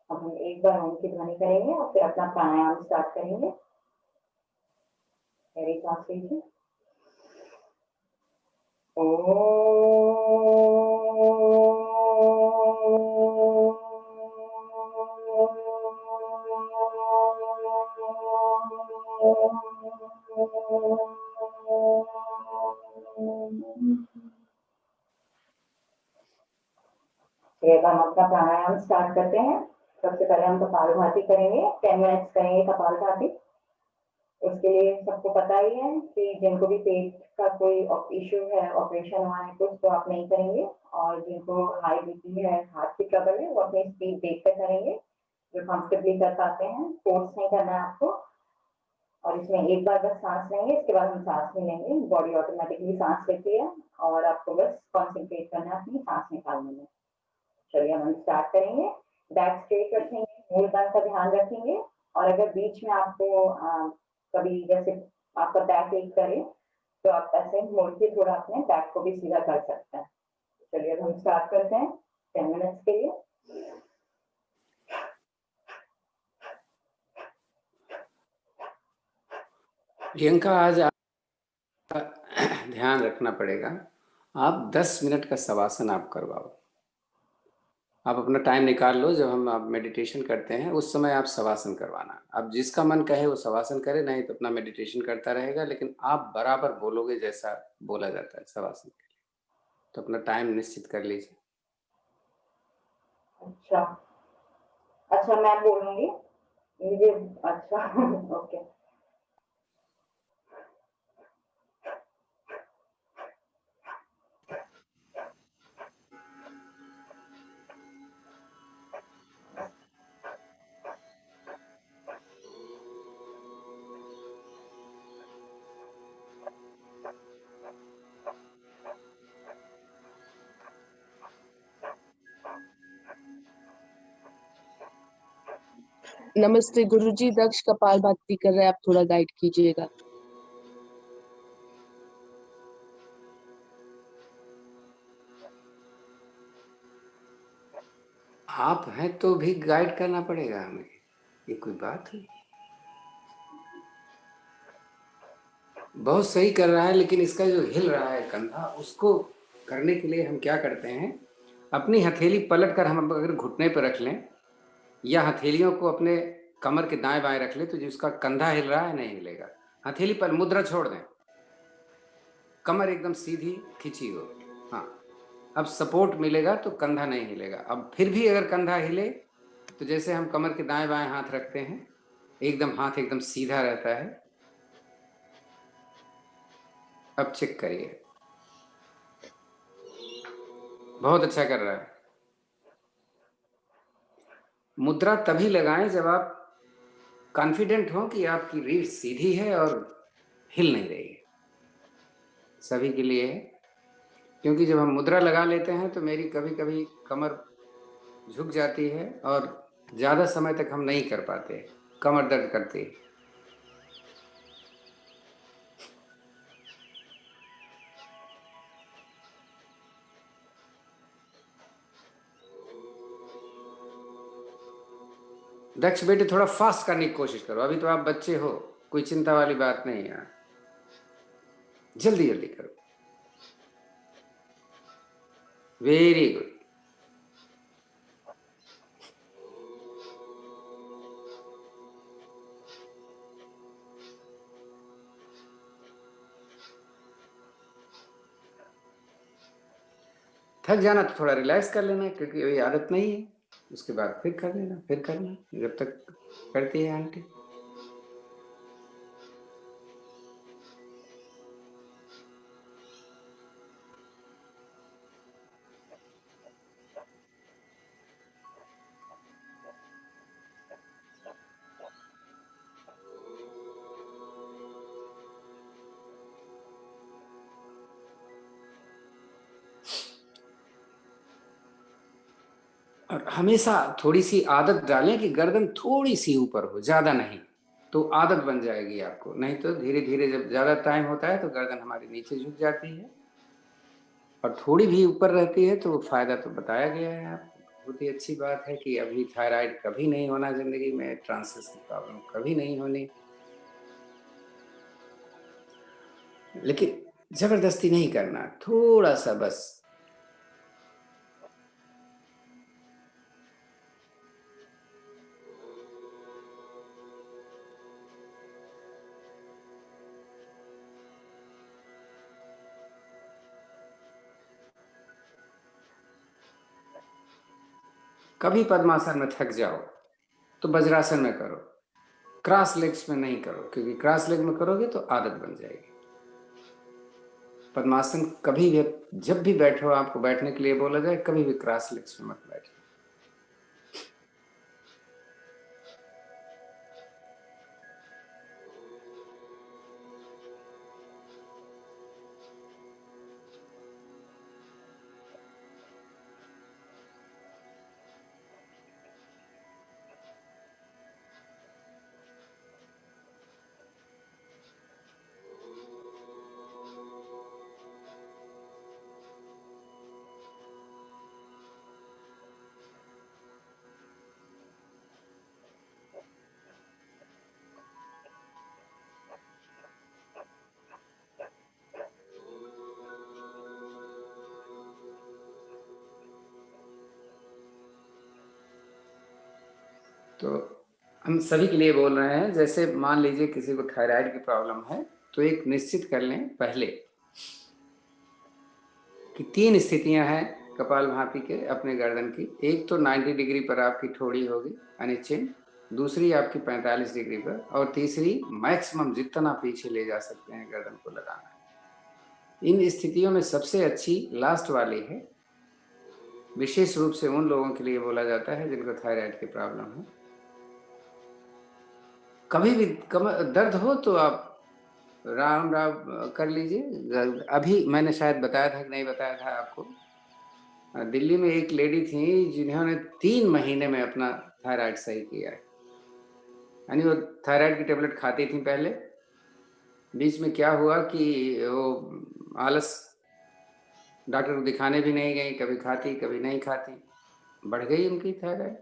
अब हम एक बार ओम की ध्वनि करेंगे और फिर अपना प्राणायाम स्टार्ट करेंगे। गहरी सांस लीजिए। फिर हम अपना प्राणायाम स्टार्ट करते हैं। सबसे पहले हम कपालभाति करेंगे, 10 मिनट्स करेंगे कपालभाति। उसके लिए सबको पता ही है कि जिनको भी पेट का कोई इश्यू है, ऑपरेशन हुआ है कुछ, तो आप नहीं करेंगे। और जिनको हाई बीपी है, हार्ट की ट्रबल है, वो अपनी स्पीड देख कर करेंगे, जो कंफर्टेबली कर पाते हैं। फोर्स नहीं करना है आपको। और इसमें एक बार बस सांस लेंगे, इसके बाद हम सांस नहीं लेंगे, बॉडी ऑटोमेटिकली सांस लेती है और आपको बस कॉन्सेंट्रेट करना है अपनी सांस निकालने में। चलिए हम स्टार्ट करेंगे। बैक स्ट्रेट रखेंगे, मूलधन का ध्यान रखेंगे। और अगर बीच में आपको कभी जैसे आपका बैक एक करे, तो आप ऐसे मोड़ के थोड़ा अपने बैक को भी सीधा कर सकते हैं। चलिए हम स्टार्ट करते हैं 10 मिनट्स के लिए। प्रियंका, आज ध्यान रखना पड़ेगा, आप 10 मिनट का शवासन आप करवाओ। आप अपना टाइम निकाल लो, जब हम आप मेडिटेशन करते हैं उस समय आप शवासन करवाना। अब जिसका मन कहे वो शवासन करे, नहीं तो अपना मेडिटेशन करता रहेगा, लेकिन आप बराबर बोलोगे जैसा बोला जाता है शवासन के लिए। तो अपना टाइम निश्चित कर लीजिए। अच्छा अच्छा, मैं बोलूंगी मुझे। अच्छा ओके। नमस्ते गुरुजी, दक्ष कपालभाति कर रहे हैं, आप थोड़ा गाइड कीजिएगा। आप हैं तो भी गाइड करना पड़ेगा हमें, ये कोई बात है? बहुत सही कर रहा है, लेकिन इसका जो हिल रहा है कंधा, उसको करने के लिए हम क्या करते हैं, अपनी हथेली पलट कर हम अगर घुटने पर रख लें या हथेलियों को अपने कमर के दाएं बाएं रख लें, तो जिसका कंधा हिल रहा है नहीं हिलेगा। हथेली पर मुद्रा छोड़ दें, कमर एकदम सीधी खिंची हो। हाँ, अब सपोर्ट मिलेगा तो कंधा नहीं हिलेगा। अब फिर भी अगर कंधा हिले तो जैसे हम कमर के दाएं बाएं हाथ रखते हैं, एकदम हाथ एकदम सीधा रहता है। अब चेक करिए, बहुत अच्छा कर रहा है। मुद्रा तभी लगाएं जब आप कॉन्फिडेंट हो कि आपकी रीढ़ सीधी है और हिल नहीं रही है। सभी के लिए है, क्योंकि जब हम मुद्रा लगा लेते हैं तो मेरी कभी कभी कमर झुक जाती है और ज़्यादा समय तक हम नहीं कर पाते, कमर दर्द करती है। दक्ष बेटे थोड़ा फास्ट करने की कोशिश करो, अभी तो आप बच्चे हो, कोई चिंता वाली बात नहीं है, जल्दी जल्दी करो। Very good. थक जाना तो थोड़ा रिलैक्स कर लेना, क्योंकि अभी आदत नहीं है, उसके बाद फिर कर लेना, फिर करना, जब तक करती है आंटी। और हमेशा थोड़ी सी आदत डालें कि गर्दन थोड़ी सी ऊपर हो, ज़्यादा नहीं, तो आदत बन जाएगी आपको। नहीं तो धीरे धीरे जब ज़्यादा टाइम होता है तो गर्दन हमारी नीचे झुक जाती है, और थोड़ी भी ऊपर रहती है तो फायदा तो बताया गया है आपको। बहुत ही अच्छी बात है कि अभी थायराइड कभी नहीं होना जिंदगी में, ट्रांसिस की प्रॉब्लम कभी नहीं होनी, लेकिन जबरदस्ती नहीं करना, थोड़ा सा बस। कभी पद्मासन में थक जाओ तो वज्रासन में करो, क्रॉस लेग्स में नहीं करो, क्योंकि क्रॉस लेग में करोगे तो आदत बन जाएगी। पद्मासन कभी भी, जब भी बैठो, आपको बैठने के लिए बोला जाए, कभी भी क्रॉस लेग्स में मत बैठो। तो हम सभी के लिए बोल रहे हैं, जैसे मान लीजिए किसी को थायराइड की प्रॉब्लम है, तो एक निश्चित कर लें पहले कि 3 स्थितियां हैं कपालभाति के अपने गर्दन की। एक तो 90 डिग्री पर आपकी ठोड़ी होगी अनिचिन, दूसरी आपकी 45 डिग्री पर, और तीसरी मैक्सिमम जितना पीछे ले जा सकते हैं गर्दन को लगाना है। इन स्थितियों में सबसे अच्छी लास्ट वाली है, विशेष रूप से उन लोगों के लिए बोला जाता है जिनको थायराइड की प्रॉब्लम है। कभी भी कमर दर्द हो तो आप राउंड कर लीजिए। अभी मैंने शायद बताया था कि नहीं बताया था आपको, दिल्ली में एक लेडी थी जिन्होंने 3 महीने में अपना थायराइड सही किया है। यानी वो थायराइड की टेबलेट खाती थी पहले, बीच में क्या हुआ कि वो आलस, डॉक्टर को दिखाने भी नहीं गई, कभी खाती कभी नहीं खाती, बढ़ गई उनकी थायराइड,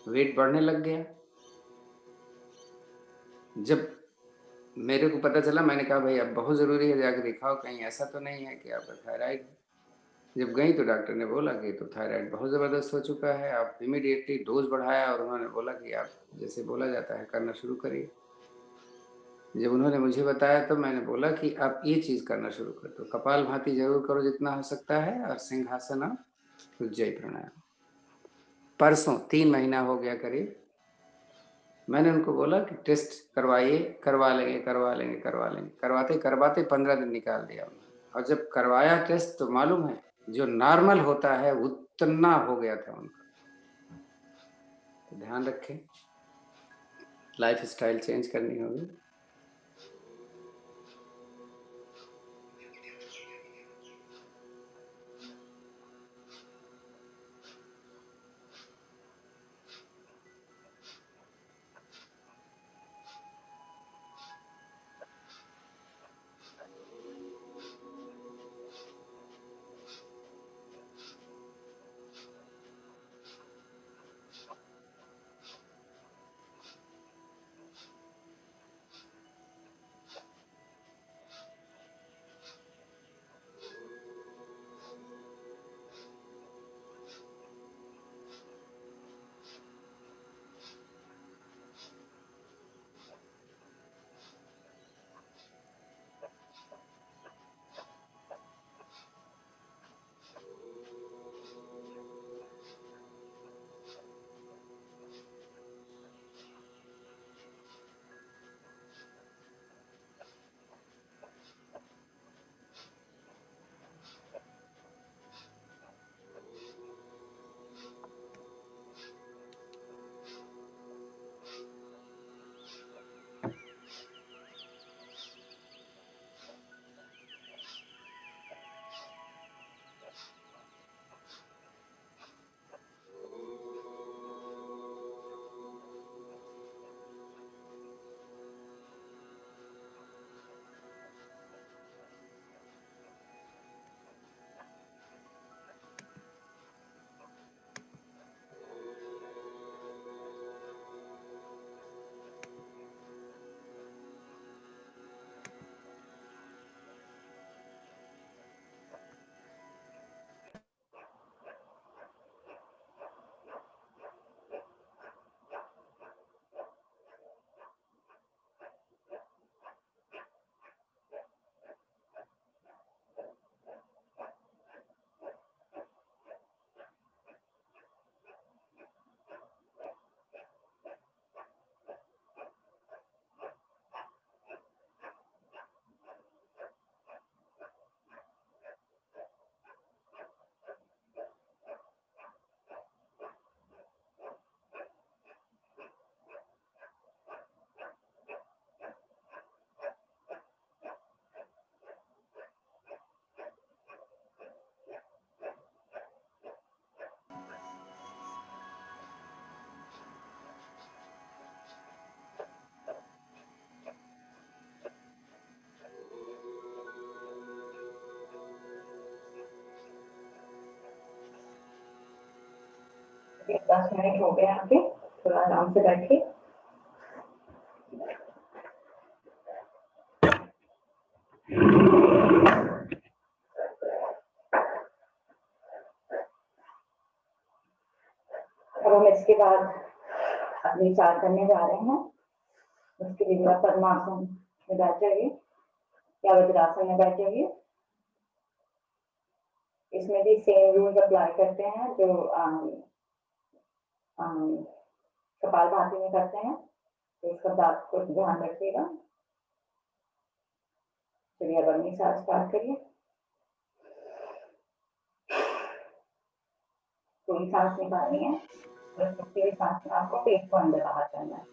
वेट बढ़ने लग गया। जब मेरे को पता चला, मैंने कहा भाई अब बहुत ज़रूरी है जाके दिखाओ, कहीं ऐसा तो नहीं है कि आपका थायराइड है। जब गई तो डॉक्टर ने बोला कि तो थायराइड बहुत ज़बरदस्त हो चुका है, आप इमीडिएटली डोज बढ़ाया और उन्होंने बोला कि आप जैसे बोला जाता है करना शुरू करिए। जब उन्होंने मुझे बताया तो मैंने बोला कि आप ये चीज़ करना शुरू कर दो, कपालभाति जरूर करो जितना हो सकता है, और सिंहासन और उज्जयी प्राणायाम। परसों 3 महीना हो गया करीब, मैंने उनको बोला कि टेस्ट करवाइए, करवा लेंगे करवा लेंगे करवा लेंगे, करवाते करवाते 15 दिन निकाल दिया उन्होंने। और जब करवाया टेस्ट तो मालूम है जो नॉर्मल होता है उतना हो गया था उनका। तो ध्यान रखें, लाइफ स्टाइल चेंज करनी होगी। अभी 10 मिनट हो गए यहाँ पे, थोड़ा आराम से बैठिए। अब हम इसके बाद अगली 4 करने जा रहे हैं। उसके लिए आप पद्मासन में बैठ जाइए या वज्रासन में बैठ जाइए। इसमें भी सेम रूल्स अप्लाई करते हैं जो कपालभाति में करते हैं, तो इसका बात को ध्यान रखिएगा। चलिए अब अगली सांस स्टार्ट करिए। पूरी सांस निकालनी है और छुट्टी हुई सांस में आपको पेट को अंदर बाहर करना है।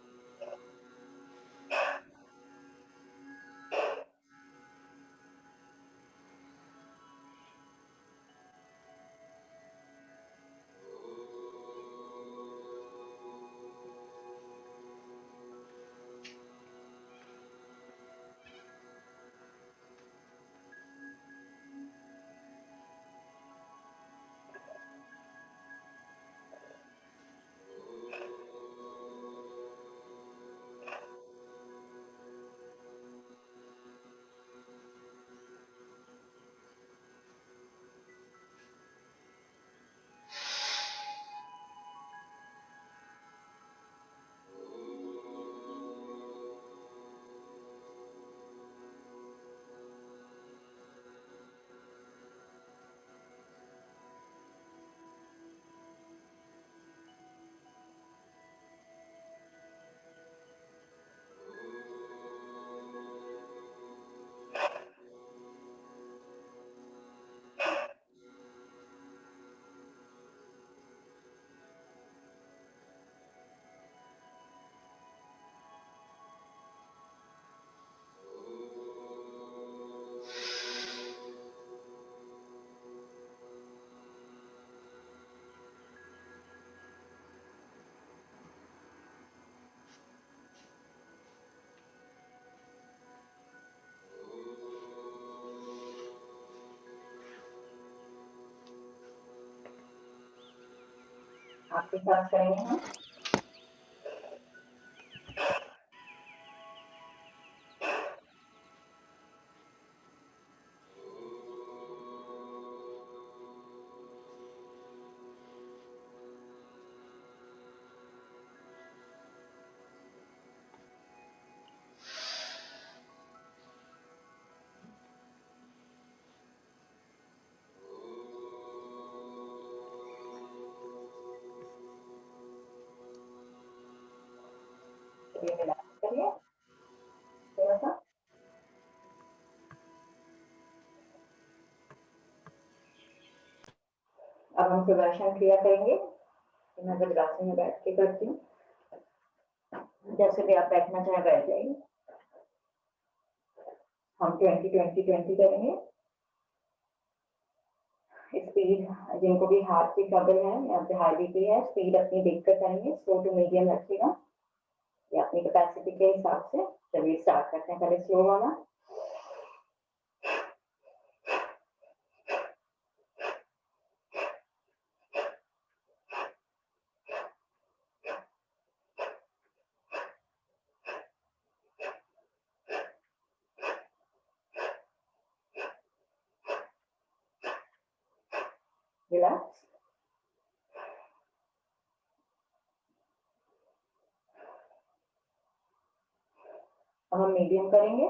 आपके साथ करेंगे हम। चलिए रिलैक्स करिए थोड़ा सा। अब हम सुदर्शन क्रिया करेंगे। मैं वज्रासन में बैठ के करती हूँ। जैसे भी आप बैठना चाहे बैठ जाइए। हम 20-20-20 करेंगे। स्पीड जिनको भी हार्ट की ट्रबल है या फिर हाई बीपी है, स्पीड अपनी देखकर करेंगे, स्लो टू मीडियम रखिएगा या अपनी कैपेसिटी के हिसाब से। चलिए स्टार्ट करते हैं, पहले स्लो वाला। रिलैक्स। अब हम मीडियम करेंगे।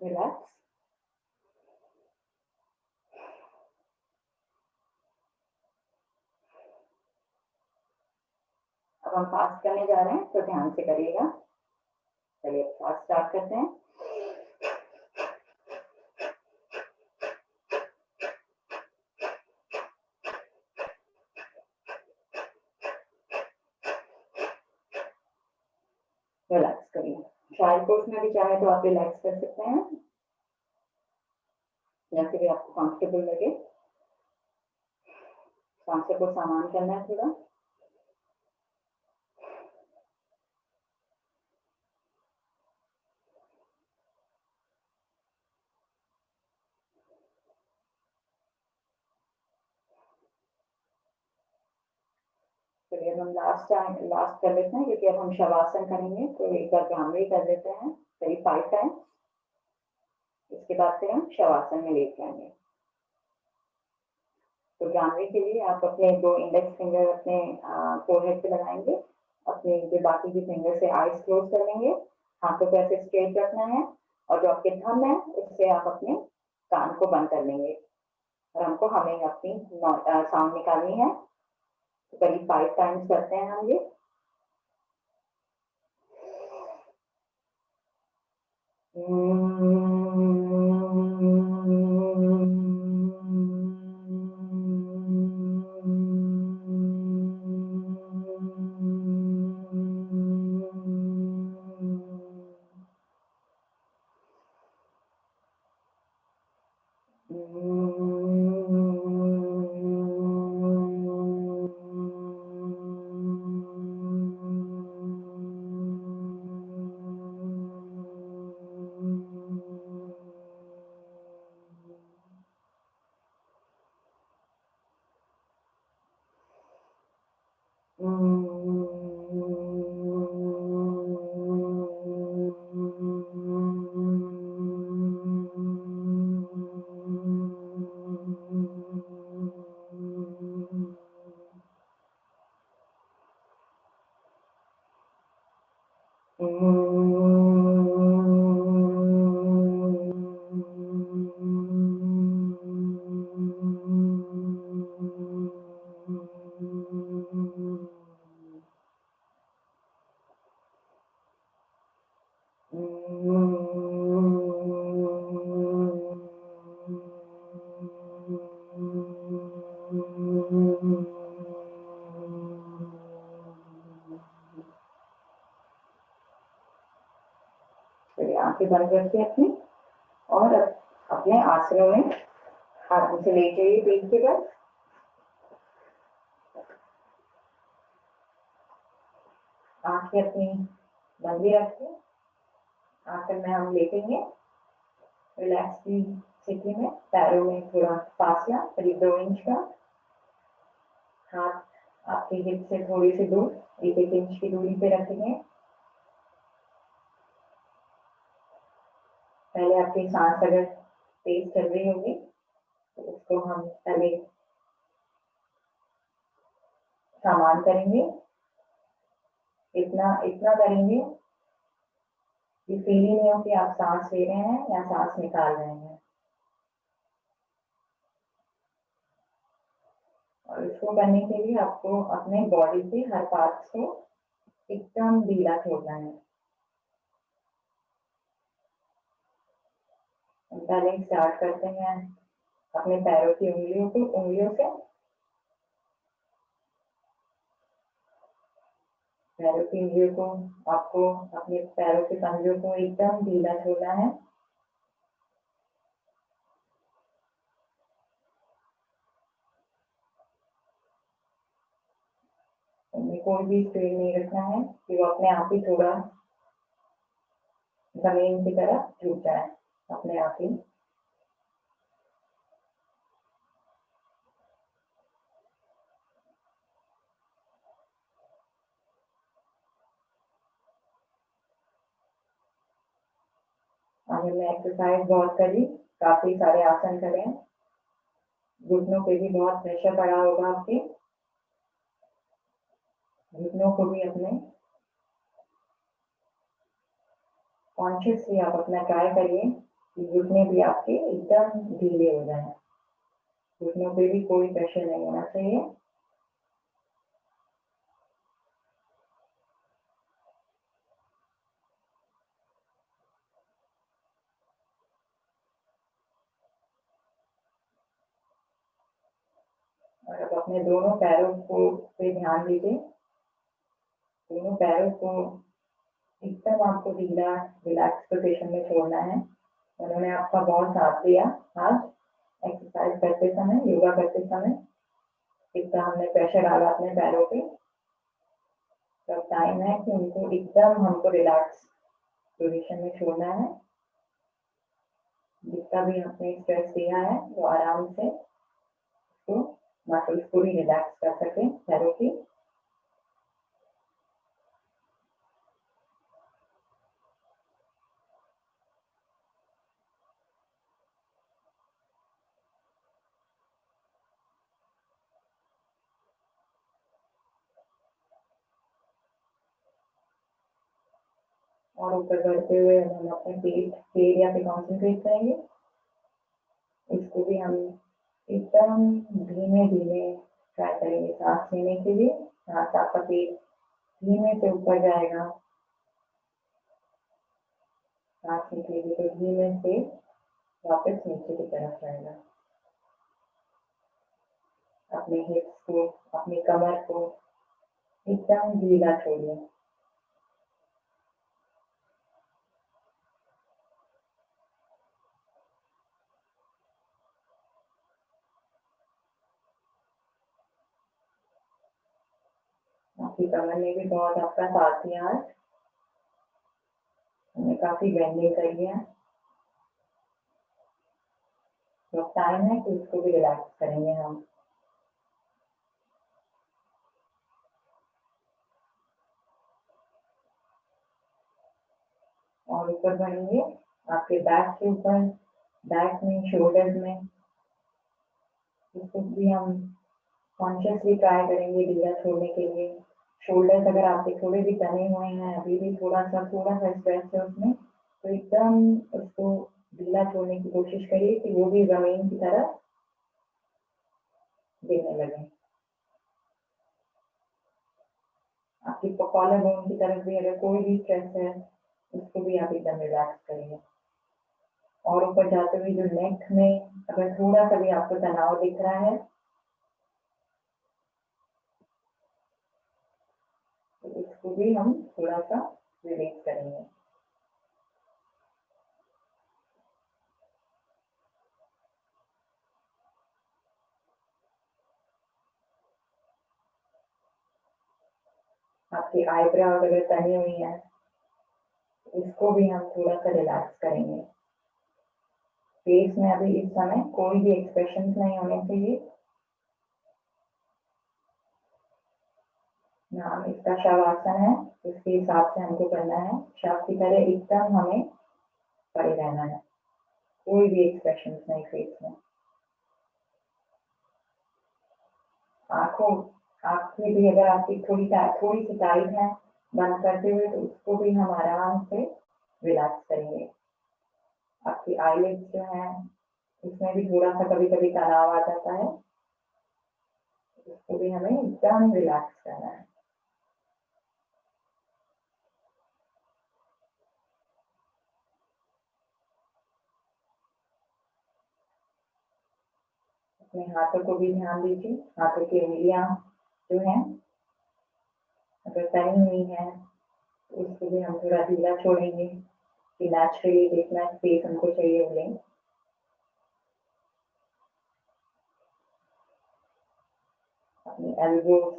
रिलैक्स। अब हम फास्ट करने जा रहे हैं तो ध्यान से करिएगा। चलिए फास्ट स्टार्ट करते हैं। रिलैक्स करिए। ट्रायल कोर्स में भी चाहे तो आप रिलैक्स कर सकते हैं, जैसे भी आपको कंफर्टेबल लगे। सांसों को सामान करना है थोड़ा। चलिए हम लास्ट कर लेते हैं, क्योंकि अब हम शवासन करेंगे तो एक बार भ्रामरी कर लेते हैं करीब 5 टाइम। इसके बाद फिर हम शवासन में लेट जाएंगे। तो भ्रामरी के लिए आप अपने 2 इंडेक्स फिंगर अपने फोरहेड पे लगाएंगे, अपने जो बाकी की फिंगर से आईज क्लोज कर लेंगे, हाथों को ऐसे स्ट्रेट रखना है और जो आपके थंब है उससे आप अपने कान को बंद कर लेंगे और हमको हमें अपनी साउंड निकालनी है। तो करीब 5 टाइम्स करते हैं हम ये। आंखें बंद करके अपनी और अपने आसनों में आराम से लेट जाइए पीठ के बल। आंखें अपनी बंद ही रखें। आखिर में हम लेटेंगे रिलैक्स की स्थिति में, पैरों में थोड़ा फासला करीब 2 इंच का, हाथ आपके हिप से थोड़ी सी दूर 1-1 इंच की दूरी पे रखेंगे। पहले आपकी सांस अगर तेज चल रही होगी तो उसको हम पहले सामान करेंगे। इतना इतना करेंगे कि फील ही नहीं हो कि आप सांस ले रहे हैं या सांस निकाल रहे हैं। और इसको करने के लिए आपको अपने बॉडी के हर पार्ट को एकदम ढीला छोड़ना है। पहले स्टार्ट करते हैं अपने पैरों की उंगलियों से। पैरों की उंगलियों को आपको अपने पैरों के पंजों को एकदम ढीला छोड़ना है। उनमें कोई भी स्ट्रेन नहीं रखना है कि वो अपने आप ही थोड़ा जमीन की तरफ झुक जाए अपने आप ही। आज हमने एक्सरसाइज बहुत करी, काफी सारे आसन करे, घुटनों पे भी बहुत प्रेशर पड़ा होगा आपके। घुटनों को भी अपने कॉन्शियसली आप अपना ट्राई करिए कि घुटने भी आपके एकदम ढीले हो जाए। घुटनों पे भी कोई प्रेशर नहीं होना चाहिए। और अब अपने दोनों पैरों को पे ध्यान दीजिए। दोनों पैरों को एकदम आपको ढीला रिलैक्स पोजीशन में छोड़ना है। उन्होंने आपका बहुत साथ दिया आज एक्सरसाइज करते समय, योगा करते समय। इतना हमने प्रेशर डाला अपने पैरों पे, तो टाइम है कि उनको एकदम हमको रिलैक्स पोजीशन में छोड़ना है। जितना भी हमने स्ट्रेस दिया है वो आराम से उसको मसल्स पूरी रिलैक्स कर सके पैरों की। और ऊपर बढ़ते हुए हम अपने पेट के एरिया पे कॉन्सेंट्रेट करेंगे। इसको भी हम एकदम धीमे धीमे ट्राई करेंगे सांस लेने के लिए। सांस आपका पेट धीमे से ऊपर जाएगा, सांस निकलेगी तो धीमे से वापस नीचे की तरफ जाएगा। अपने हिप्स को, अपनी कमर को एकदम ढीला छोड़िए। आपकी कमर ने भी बहुत आपका साथ दिया आज। हमने काफी बेंडिंग कर लिया, तो टाइम है कि उसको भी रिलैक्स करेंगे हम। और ऊपर बढ़ेंगे आपके बैक के ऊपर, बैक में, शोल्डर्स में। इसको भी हम कॉन्शियसली ट्राई करेंगे ढीला छोड़ने के लिए। शोल्डर्स अगर आपके थोड़े भी तने हुए हैं, अभी भी थोड़ा सा स्ट्रेस है उसमें, तो एकदम उसको ढीला छोड़ने की कोशिश करिए कि वो भी जमीन की तरफ देने लगे। आपकी कॉलर बोन की तरफ भी अगर कोई भी स्ट्रेस है उसको भी आप एकदम रिलैक्स करिए। और ऊपर जाते हुए जो नेक में अगर थोड़ा सा भी आपको तनाव दिख रहा है तो उसको भी हम थोड़ा सा रिलीज करेंगे। आपकी आईब्रो अगर तनी हुई है इसको भी हम थोड़ा सा रिलैक्स करेंगे। फेस में अभी इस समय कोई भी एक्सप्रेशन नहीं होने चाहिए। नाम इसका शवासन है, इसके हिसाब से हमको करना है। शव की तरह एकदम हमें पड़े रहना है, कोई भी एक्सप्रेशन नहीं फेस में। आंखें भी अगर आपकी थोड़ी सी टाइट है बंद करते हुए, तो उसको भी हम आराम से रिलैक्स करेंगे। आपकी आईलिड्स जो है उसमें भी थोड़ा सा कभी कभी तनाव आ जाता है, उसको भी हमें एकदम रिलैक्स करना है। अपने हाथों को भी ध्यान दीजिए। हाथों की उंगलियां जो है अगर तनी हुई है तो उसको भी हम थोड़ा ढीला छोड़ेंगे कि नेचुरली जितना स्पेस हमको चाहिए वो लें। अपनी एल्बोज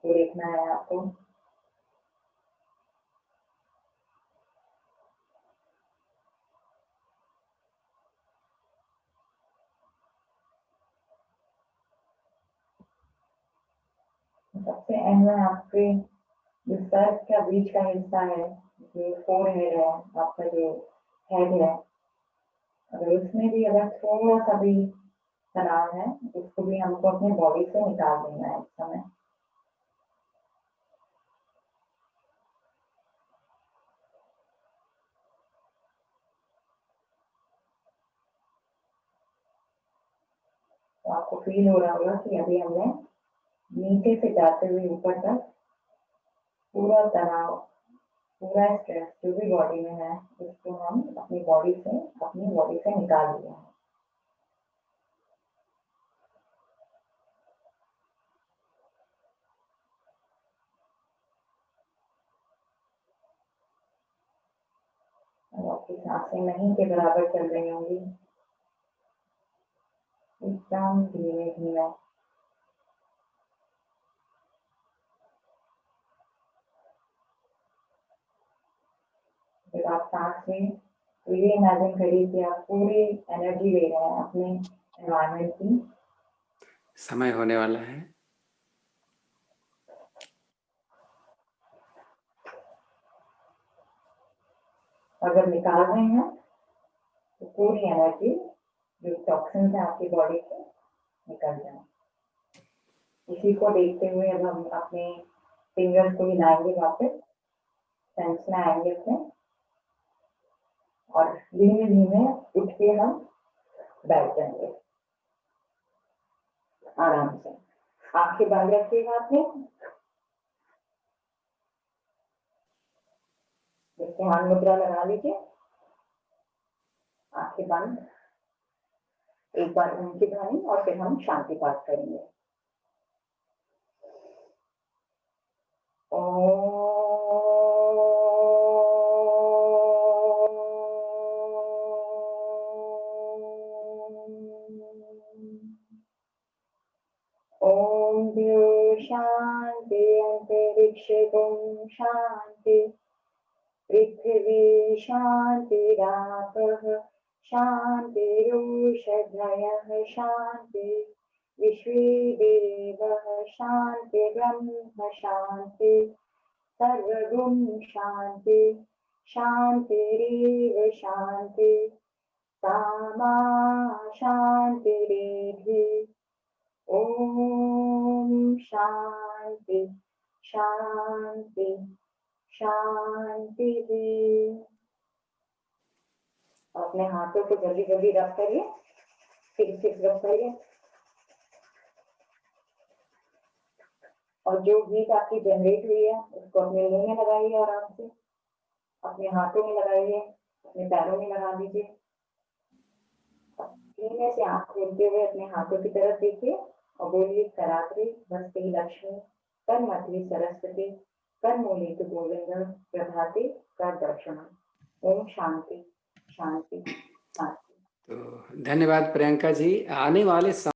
को देखना है आपको। सबसे अहम है आपके जो सर का बीच का हिस्सा है, जो फोरहेड है, आपका जो हेड है, अगर उसमें भी अगर थोड़ा सा भी तनाव है उसको भी हमको अपने बॉडी से निकाल देना है इस समय। तो आपको फील हो रहा होगा कि अभी हमने नीचे से जाते हुए ऊपर तक पूरा तनाव, पूरा स्ट्रेस जो भी बॉडी में है उसको हम अपनी बॉडी से निकाल दिया है। अब आपकी सांसें नहीं के बराबर चल रही होंगी, एकदम धीमे धीमे। जब आप सांस लें तो ये इमेजिन करिए कि आप पूरी एनर्जी ले रहे हैं अपने एनवायरनमेंट की। समय होने वाला है। अगर निकाल रहे हैं तो पूरी एनर्जी जो टॉक्सिन्स है आपकी बॉडी से निकल जाए। इसी को देखते हुए अब हम अपने फिंगर्स को हिलाएंगे, वापस सेंस में आएंगे अपने, और धीमे धीमे उठ के हम बैठ जाएंगे आराम से। आंखें बंद रखिएगा आपने, ध्यान मुद्रा लगा लीजिए। आंखें बंद, एक बार ओम की ध्वनि और फिर हम शांति पाठ करेंगे। ओम द्यो शांति अंतरिक्ष गुम शांति पृथ्वी शांतिरापः शांतिरोषधयः शांति विश्वे देवः शांति ब्रह्म शांति सर्वगुण शांति शांतिरेव शांति सामा शांतिरेधि। ओम शांति शांति शांति। अपने हाथों को जल्दी जल्दी रब करिए, फिर रब करिए, और जो हीट आपकी जनरेट हुई है उसको अपने मुंह में लगाइए, आराम से अपने हाथों में लगाइए, अपने पैरों में लगा दीजिए। धीमे से आंख खोलते हुए अपने हाथों की तरफ देखिए और बोलिए करात्री वस्ती लक्ष्मी कर मध्य सरस्वती कर मूलित गोविंद प्रभाते कर दर्शन। ओम शांति शांति शांति। तो धन्यवाद प्रियंका जी। आने वाले